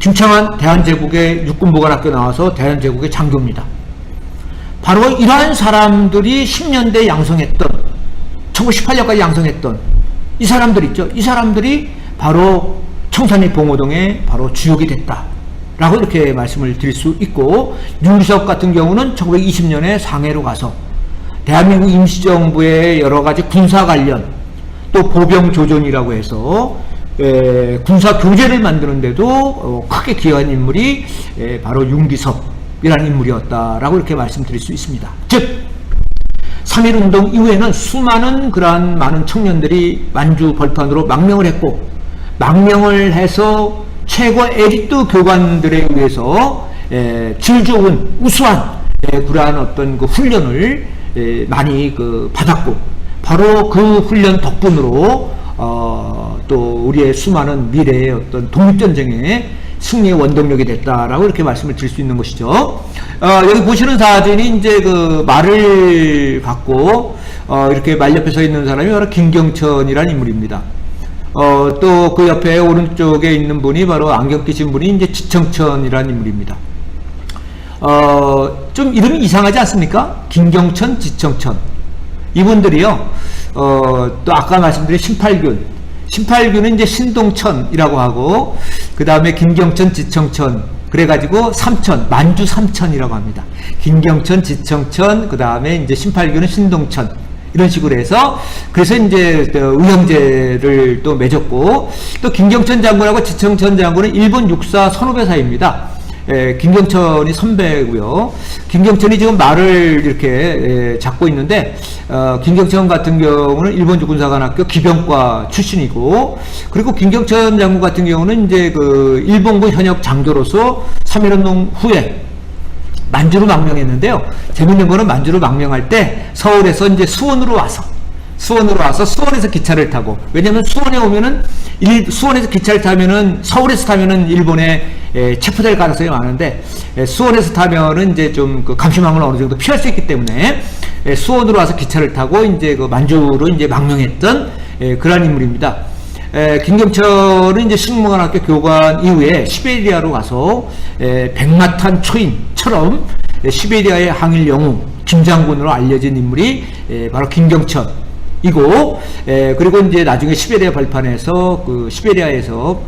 김창환 대한제국의 육군보관학교 나와서 대한제국의 장교입니다. 바로 이러한 사람들이 10년대 양성했던 1918년까지 양성했던 이 사람들 있죠. 이 사람들이 바로 청산리 봉오동의 바로 주역이 됐다라고 이렇게 말씀을 드릴 수 있고, 윤기석 같은 경우는 1920년에 상해로 가서 대한민국 임시정부의 여러 가지 군사 관련 또 보병 조전이라고 해서 군사 교재를 만드는데도 크게 기여한 인물이 바로 윤기석이라는 인물이었다라고 이렇게 말씀드릴 수 있습니다. 즉 3.1운동 이후에는 수많은 그러한 많은 청년들이 만주 벌판으로 망명을 했고, 망명을 해서 최고 에리트 교관들에 의해서 질 좋은 우수한 그러한 어떤 그 훈련을 많이 받았고, 바로 그 훈련 덕분으로 또 우리의 수많은 미래의 어떤 독립전쟁의 승리의 원동력이 됐다라고 이렇게 말씀을 드릴 수 있는 것이죠. 여기 보시는 사진이 이제 그 말을 갖고 이렇게 말 옆에 서 있는 사람이 바로 김경천이라는 인물입니다. 또 그 옆에 오른쪽에 있는 분이 바로 안경 끼신 분이 이제 지청천이라는 인물입니다. 좀 이름이 이상하지 않습니까? 김경천, 지청천. 이분들이요, 또 아까 말씀드린 신팔균은 이제 신동천이라고 하고, 그 다음에 김경천, 지청천, 그래가지고 삼천, 만주 삼천이라고 합니다. 김경천, 지청천, 그 다음에 이제 신팔균은 신동천. 이런 식으로 해서, 그래서 이제 의형제를 또 맺었고, 또 김경천 장군하고 지청천 장군은 일본 육사 선후배 사이입니다. 김경천이 선배고요. 김경천이 지금 말을 이렇게 잡고 있는데, 김경천 같은 경우는 일본 군사관학교 기병과 출신이고, 그리고 김경천 장군 같은 경우는 이제 그 일본군 현역 장교로서 3.1운동 후에 만주로 망명했는데요. 재밌는 거는 만주로 망명할 때 서울에서 이제 수원으로 와서 수원에서 기차를 타고, 왜냐면 수원에 오면은 수원에서 기차를 타면은 서울에서 타면은 일본에 체포될 가능성이 많은데, 수원에서 타면은 이제 좀 그 감시망을 어느 정도 피할 수 있기 때문에 수원으로 와서 기차를 타고 이제 그 만주로 이제 망명했던 그런 인물입니다. 김경천은 이제 신문관학교 교관 이후에 시베리아로 가서 백마탄 초인처럼 시베리아의 항일 영웅 김장군으로 알려진 인물이 바로 김경천이고, 그리고 이제 나중에 시베리아 벌판에서 그 시베리아에서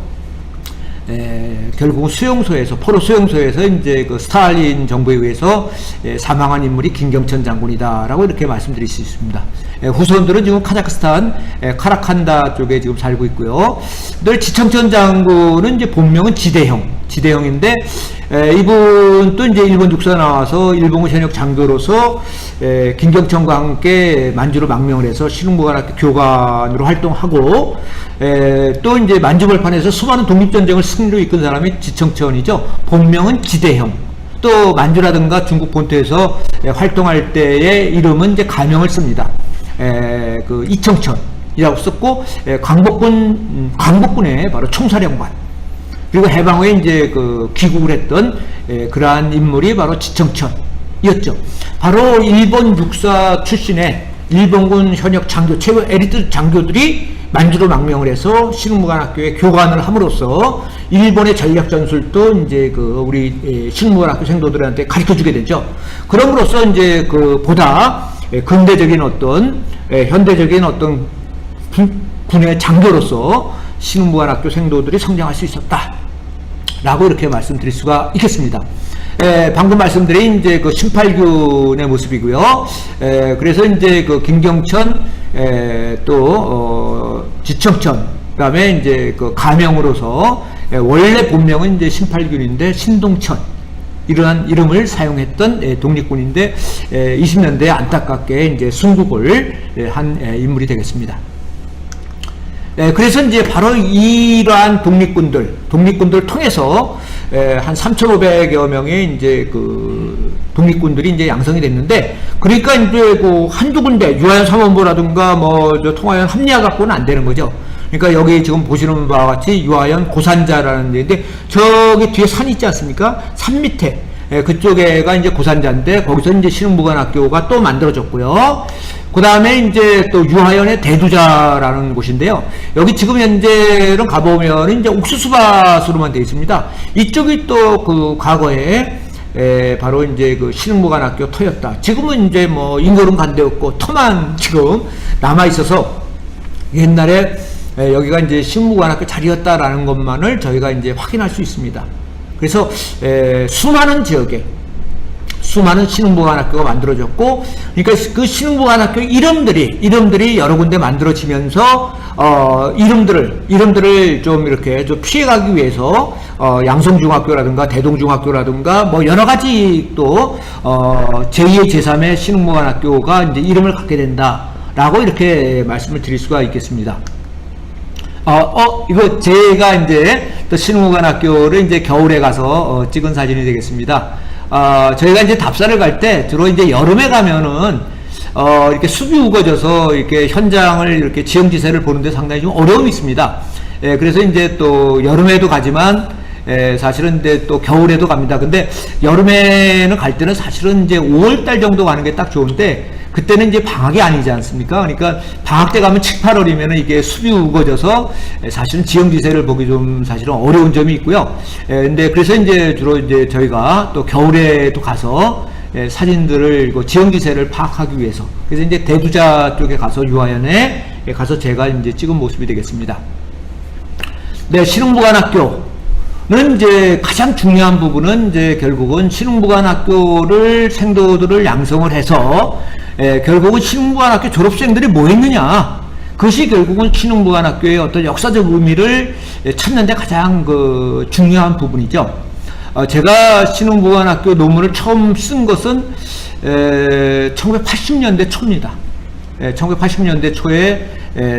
결국 수용소에서 포로 수용소에서 이제 그 스탈린 정부에 의해서 사망한 인물이 김경천 장군이다라고 이렇게 말씀드릴 수 있습니다. 후손들은 지금 카자흐스탄 카라칸다 쪽에 지금 살고 있고요. 늘 지청천 장군은 이제 본명은 지대형인데, 이분도 이제 일본 육사 나와서 일본군 현역 장교로서 김경천과 함께 만주로 망명을 해서 신흥무관학교 교관으로 활동하고, 또 이제 만주벌판에서 수많은 독립전쟁을 승리로 이끈 사람이 지청천이죠. 본명은 지대형. 또 만주라든가 중국 본토에서 활동할 때의 이름은 이제 가명을 씁니다. 그 이청천이라고 썼고, 광복군의 바로 총사령관, 그리고 해방 후에 이제 그 귀국을 했던 그러한 인물이 바로 지청천이었죠. 바로 일본 육사 출신의 일본군 현역 장교, 최고 에리트 장교들이 만주로 망명을 해서 신흥무관학교에 교관을 함으로써 일본의 전략 전술도 이제 그 우리 신흥무관학교 생도들한테 가르쳐주게 되죠. 그럼으로써 이제 그 보다 근대적인 어떤 현대적인 어떤 군의 장교로서 신흥무관학교 생도들이 성장할 수 있었다라고 이렇게 말씀드릴 수가 있겠습니다. 방금 말씀드린 이제 그 신팔균의 모습이고요. 그래서 이제 그 김경천, 또 지청천, 그다음에 이제 그 가명으로서 원래 본명은 이제 신팔균인데 신동천, 이러한 이름을 사용했던 독립군인데 20년대에 안타깝게 이제 순국을 한 인물이 되겠습니다. 그래서 이제 바로 이러한 독립군들 통해서 한 3,500여 명의 이제 그 독립군들이 이제 양성이 됐는데, 그러니까 이제 그 한두 군데 유아연 삼원보라든가 뭐 저 통화연 합리화 갖고는 안 되는 거죠. 그러니까 여기 지금 보시는 바와 같이 유아연 고산자라는 데인데, 저기 뒤에 산 있지 않습니까? 산 밑에 그쪽에가 이제 고산자인데, 거기서 이제 신흥무관학교가 또 만들어졌고요. 그 다음에 이제 또 유하연의 대두자라는 곳인데요. 여기 지금 현재는 가보면 이제 옥수수밭으로만 되어 있습니다. 이쪽이 또 그 과거에 바로 이제 그 신흥무관학교 터였다. 지금은 이제 뭐 인거름 간데없고 터만 지금 남아 있어서 옛날에 여기가 이제 신흥무관학교 자리였다라는 것만을 저희가 이제 확인할 수 있습니다. 그래서 수많은 지역에 수많은 신흥무관학교가 만들어졌고, 그러니까 그 신흥무관학교 이름들이 여러 군데 만들어지면서 이름들을 좀 이렇게 좀 피해가기 위해서 양성중학교라든가 대동중학교라든가 뭐 여러 가지 또 제2의 제3의 신흥무관학교가 이제 이름을 갖게 된다라고 이렇게 말씀을 드릴 수가 있겠습니다. 이거 제가 이제 또 신흥무관학교를 이제 겨울에 가서 찍은 사진이 되겠습니다. 저희가 이제 답사를 갈 때 주로 이제 여름에 가면은 이렇게 숲이 우거져서 이렇게 현장을 이렇게 지형지세를 보는데 상당히 좀 어려움이 있습니다. 그래서 이제 또 여름에도 가지만 사실은 이제 또 겨울에도 갑니다. 근데 여름에는 갈 때는 사실은 이제 5월달 정도 가는 게 딱 좋은데, 그때는 이제 방학이 아니지 않습니까? 그러니까 방학 때 가면 7, 8월이면 이게 숲이 우거져서 사실은 지형지세를 보기 좀 사실은 어려운 점이 있고요. 근데 그래서 이제 주로 이제 저희가 또 겨울에도 가서 사진들을 지형지세를 파악하기 위해서, 그래서 이제 대두자 쪽에 가서 유아연에 가서 제가 이제 찍은 모습이 되겠습니다. 네, 신흥무관학교는 이제 가장 중요한 부분은 이제 결국은 신흥무관학교를 생도들을 양성을 해서 결국은 신흥무관학교 졸업생들이 뭐 했느냐, 그것이 결국은 신흥무관학교의 어떤 역사적 의미를 찾는 데 가장 그 중요한 부분이죠. 제가 신흥무관학교 논문을 처음 쓴 것은 1980년대 초입니다. 1980년대 초에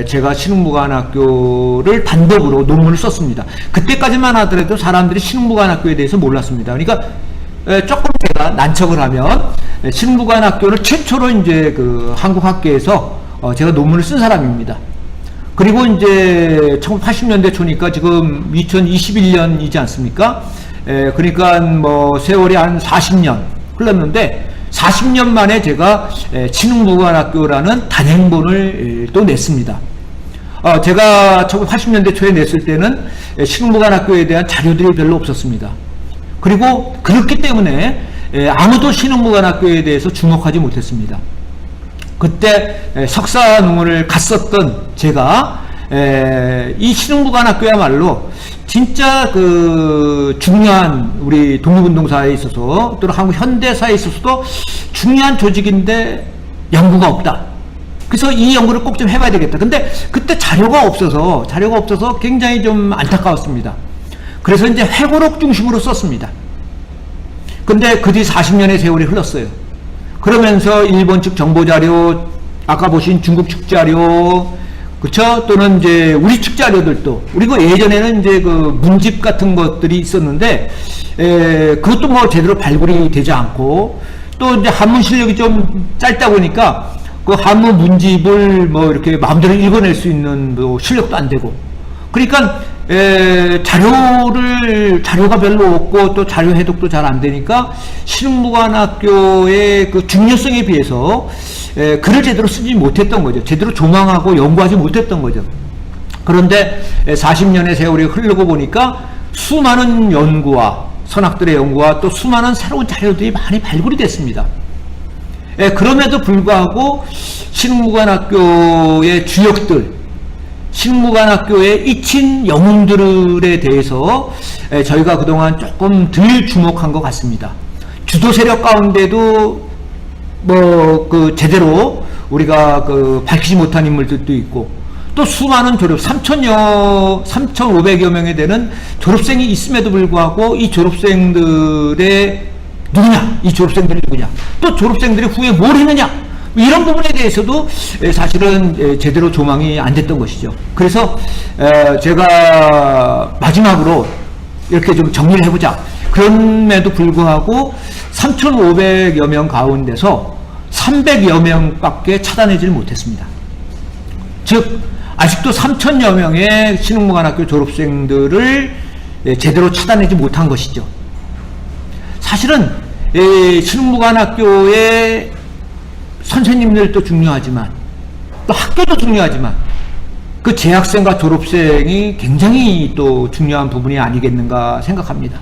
제가 신흥무관학교를 단독으로 논문을 썼습니다. 그때까지만 하더라도 사람들이 신흥무관학교에 대해서 몰랐습니다. 그러니까 조금 제가 난척을 하면 신흥무관학교를 최초로 이제 그 한국 학계에서 제가 논문을 쓴 사람입니다. 그리고 이제 1980년대 초니까 지금 2021년이지 않습니까? 그러니까 뭐 세월이 한 40년 흘렀는데 40년 만에 제가 신흥무관학교라는 단행본을 또 냈습니다. 제가 1980년대 초에 냈을 때는 신흥무관학교에 대한 자료들이 별로 없었습니다. 그리고 그렇기 때문에 아무도 신흥무관학교에 대해서 주목하지 못했습니다. 그때 석사 논문을 갔었던 제가 이 신흥무관학교야말로 진짜 그 중요한 우리 독립운동사에 있어서 또는 한국 현대사에 있어서도 중요한 조직인데 연구가 없다. 그래서 이 연구를 꼭 좀 해봐야 되겠다. 근데 그때 자료가 없어서 굉장히 좀 안타까웠습니다. 그래서 이제 회고록 중심으로 썼습니다. 근데 그 뒤 40년의 세월이 흘렀어요. 그러면서 일본 측 정보자료, 아까 보신 중국 측 자료, 그쵸? 또는 이제 우리 측 자료들도, 그리고 예전에는 이제 그 문집 같은 것들이 있었는데, 그것도 뭐 제대로 발굴이 되지 않고, 또 이제 한문 실력이 좀 짧다 보니까, 그 한문 문집을 뭐 이렇게 마음대로 읽어낼 수 있는 뭐 실력도 안 되고, 그러니까, 자료가 별로 없고 또 자료 해독도 잘 안 되니까 신흥무관학교의 그 중요성에 비해서 글을 제대로 쓰지 못했던 거죠. 제대로 조망하고 연구하지 못했던 거죠. 그런데 40년의 세월이 흐르고 보니까 수많은 연구와 선학들의 연구와 또 수많은 새로운 자료들이 많이 발굴이 됐습니다. 그럼에도 불구하고 신흥무관학교의 주역들, 신흥무관학교에 잊힌 영웅들에 대해서 저희가 그동안 조금 덜 주목한 것 같습니다. 주도 세력 가운데도 뭐 그 제대로 우리가 그 밝히지 못한 인물들도 있고, 또 수많은 3,500여 명에 되는 졸업생이 있음에도 불구하고 이 졸업생들의 누구냐, 이 졸업생들이 누구냐, 또 졸업생들이 후에 뭘 했느냐, 이런 부분에 대해서도 사실은 제대로 조망이 안 됐던 것이죠. 그래서 제가 마지막으로 이렇게 좀 정리를 해보자. 그럼에도 불구하고 3,500여 명 가운데서 300여 명밖에 찾아내지를 못했습니다. 즉 아직도 3,000여 명의 신흥무관학교 졸업생들을 제대로 찾아내지 못한 것이죠. 사실은 신흥무관학교의 선생님들도 중요하지만 또 학교도 중요하지만 그 재학생과 졸업생이 굉장히 또 중요한 부분이 아니겠는가 생각합니다.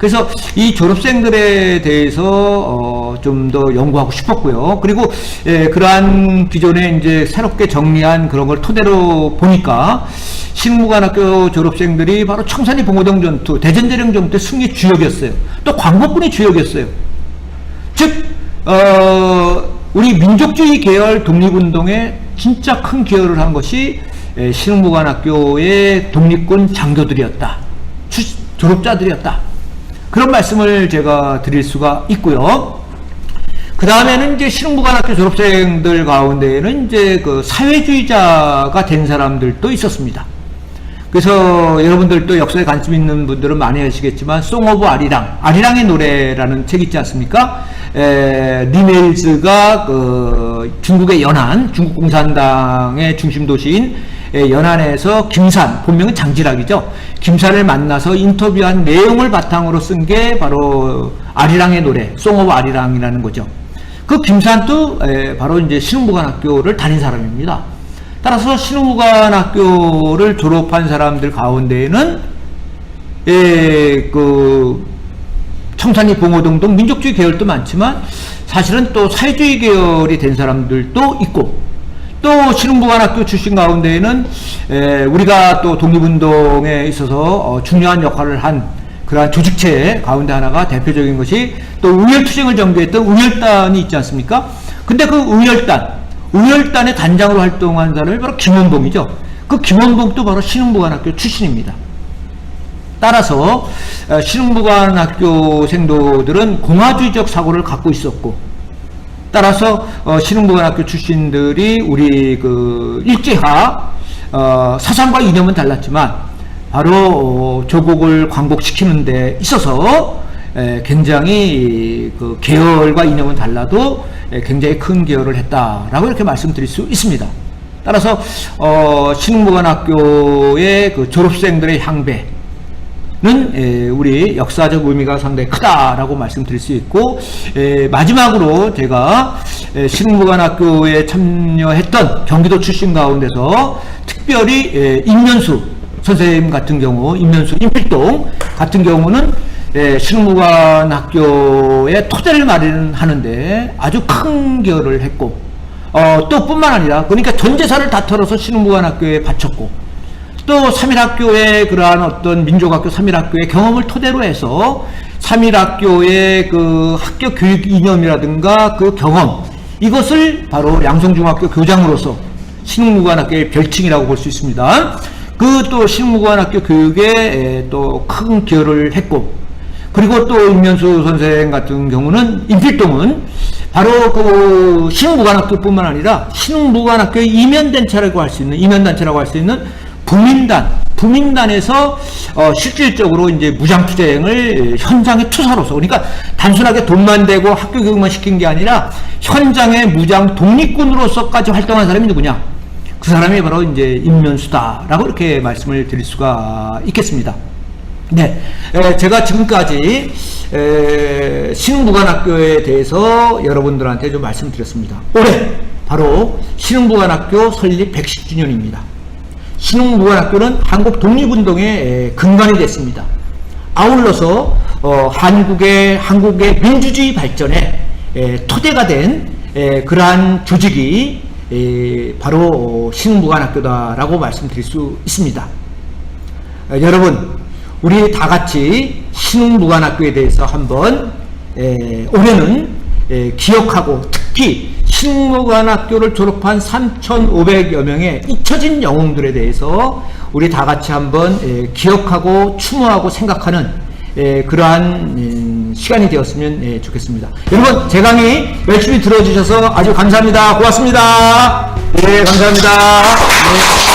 그래서 이 졸업생들에 대해서 좀 더 연구하고 싶었고요. 그리고 그러한 기존에 이제 새롭게 정리한 그런 걸 토대로 보니까 신흥무관학교 졸업생들이 바로 청산리 봉오동 전투, 대전제령 전투 승리 주역이었어요. 또 광복군이 주역이었어요. 즉 우리 민족주의 계열 독립운동에 진짜 큰 기여를 한 것이 신흥무관학교의 독립군 장교들이었다. 졸업자들이었다. 그런 말씀을 제가 드릴 수가 있고요. 그 다음에는 이제 신흥무관학교 졸업생들 가운데에는 이제 그 사회주의자가 된 사람들도 있었습니다. 그래서 여러분들도 역사에 관심 있는 분들은 많이 아시겠지만 송 오브 아리랑, 아리랑의 노래라는 책 있지 않습니까? 리메일즈가 그 중국의 연안, 중국 공산당의 중심 도시인 연안에서 김산, 본명은 장지락이죠. 김산을 만나서 인터뷰한 내용을 바탕으로 쓴 게 바로 아리랑의 노래, 송 오브 아리랑이라는 거죠. 그 김산도 바로 이제 신흥무관학교를 다닌 사람입니다. 따라서 신흥무관학교를 졸업한 사람들 가운데에는 그 청산리 봉오동 등 민족주의 계열도 많지만 사실은 또 사회주의 계열이 된 사람들도 있고, 또 신흥무관학교 출신 가운데에는 우리가 또 독립운동에 있어서 중요한 역할을 한 그러한 조직체 가운데 하나가 대표적인 것이 또 의열투쟁을 전개했던 의열단이 있지 않습니까? 근데 그 의열단의 단장으로 활동한 사람이 바로 김원봉이죠. 그 김원봉도 바로 신흥무관학교 출신입니다. 따라서 신흥무관학교 생도들은 공화주의적 사고를 갖고 있었고, 따라서 신흥무관학교 출신들이 우리 그 일제하 사상과 이념은 달랐지만 바로 조국을 광복시키는 데 있어서 굉장히 그 계열과 이념은 달라도 굉장히 큰 기여를 했다라고 이렇게 말씀드릴 수 있습니다. 따라서 신흥무관학교의 그 졸업생들의 향배는 우리 역사적 의미가 상당히 크다라고 말씀드릴 수 있고, 마지막으로 제가 신흥무관학교에 참여했던 경기도 출신 가운데서 특별히 임면수 선생님 같은 경우, 임면수 임필동 같은 경우는 신흥무관학교의 토대를 마련하는데 아주 큰 기여를 했고, 또 뿐만 아니라 그러니까 전 재산을 다 털어서 신흥무관학교에 바쳤고, 또 3.1학교의 그러한 어떤 민족학교 3.1학교의 경험을 토대로 해서 3.1학교의 그 학교 교육 이념이라든가 그 경험, 이것을 바로 양성중학교 교장으로서 신흥무관학교의 별칭이라고 볼 수 있습니다. 그 또 신흥무관학교 교육에 또 큰 기여를 했고, 그리고 또 임면수 선생 같은 경우는, 임필동은 바로 그 신흥무관학교뿐만 아니라 신흥무관학교의 이면단체라고 할 수 있는 부민단에서 실질적으로 이제 무장투쟁을 현장의 투사로서, 그러니까 단순하게 돈만 대고 학교 교육만 시킨 게 아니라 현장의 무장 독립군으로서까지 활동한 사람이 누구냐? 그 사람이 바로 이제 임면수다라고 이렇게 말씀을 드릴 수가 있겠습니다. 네, 제가 지금까지 신흥무관학교에 대해서 여러분들한테 좀 말씀드렸습니다. 올해 바로 신흥무관학교 설립 110주년입니다. 신흥무관학교는 한국 독립운동의 근간이 됐습니다. 아울러서 한국의 민주주의 발전에 토대가 된 그러한 조직이 바로 신흥무관학교다라고 말씀드릴 수 있습니다. 여러분, 우리 다 같이 신흥무관학교에 대해서 한번 올해는 기억하고, 특히 신흥무관학교를 졸업한 3,500여 명의 잊혀진 영웅들에 대해서 우리 다 같이 한번 기억하고 추모하고 생각하는 그러한 시간이 되었으면 좋겠습니다. 여러분, 제 강의 열심히 들어주셔서 아주 감사합니다. 고맙습니다. 네, 감사합니다. 네.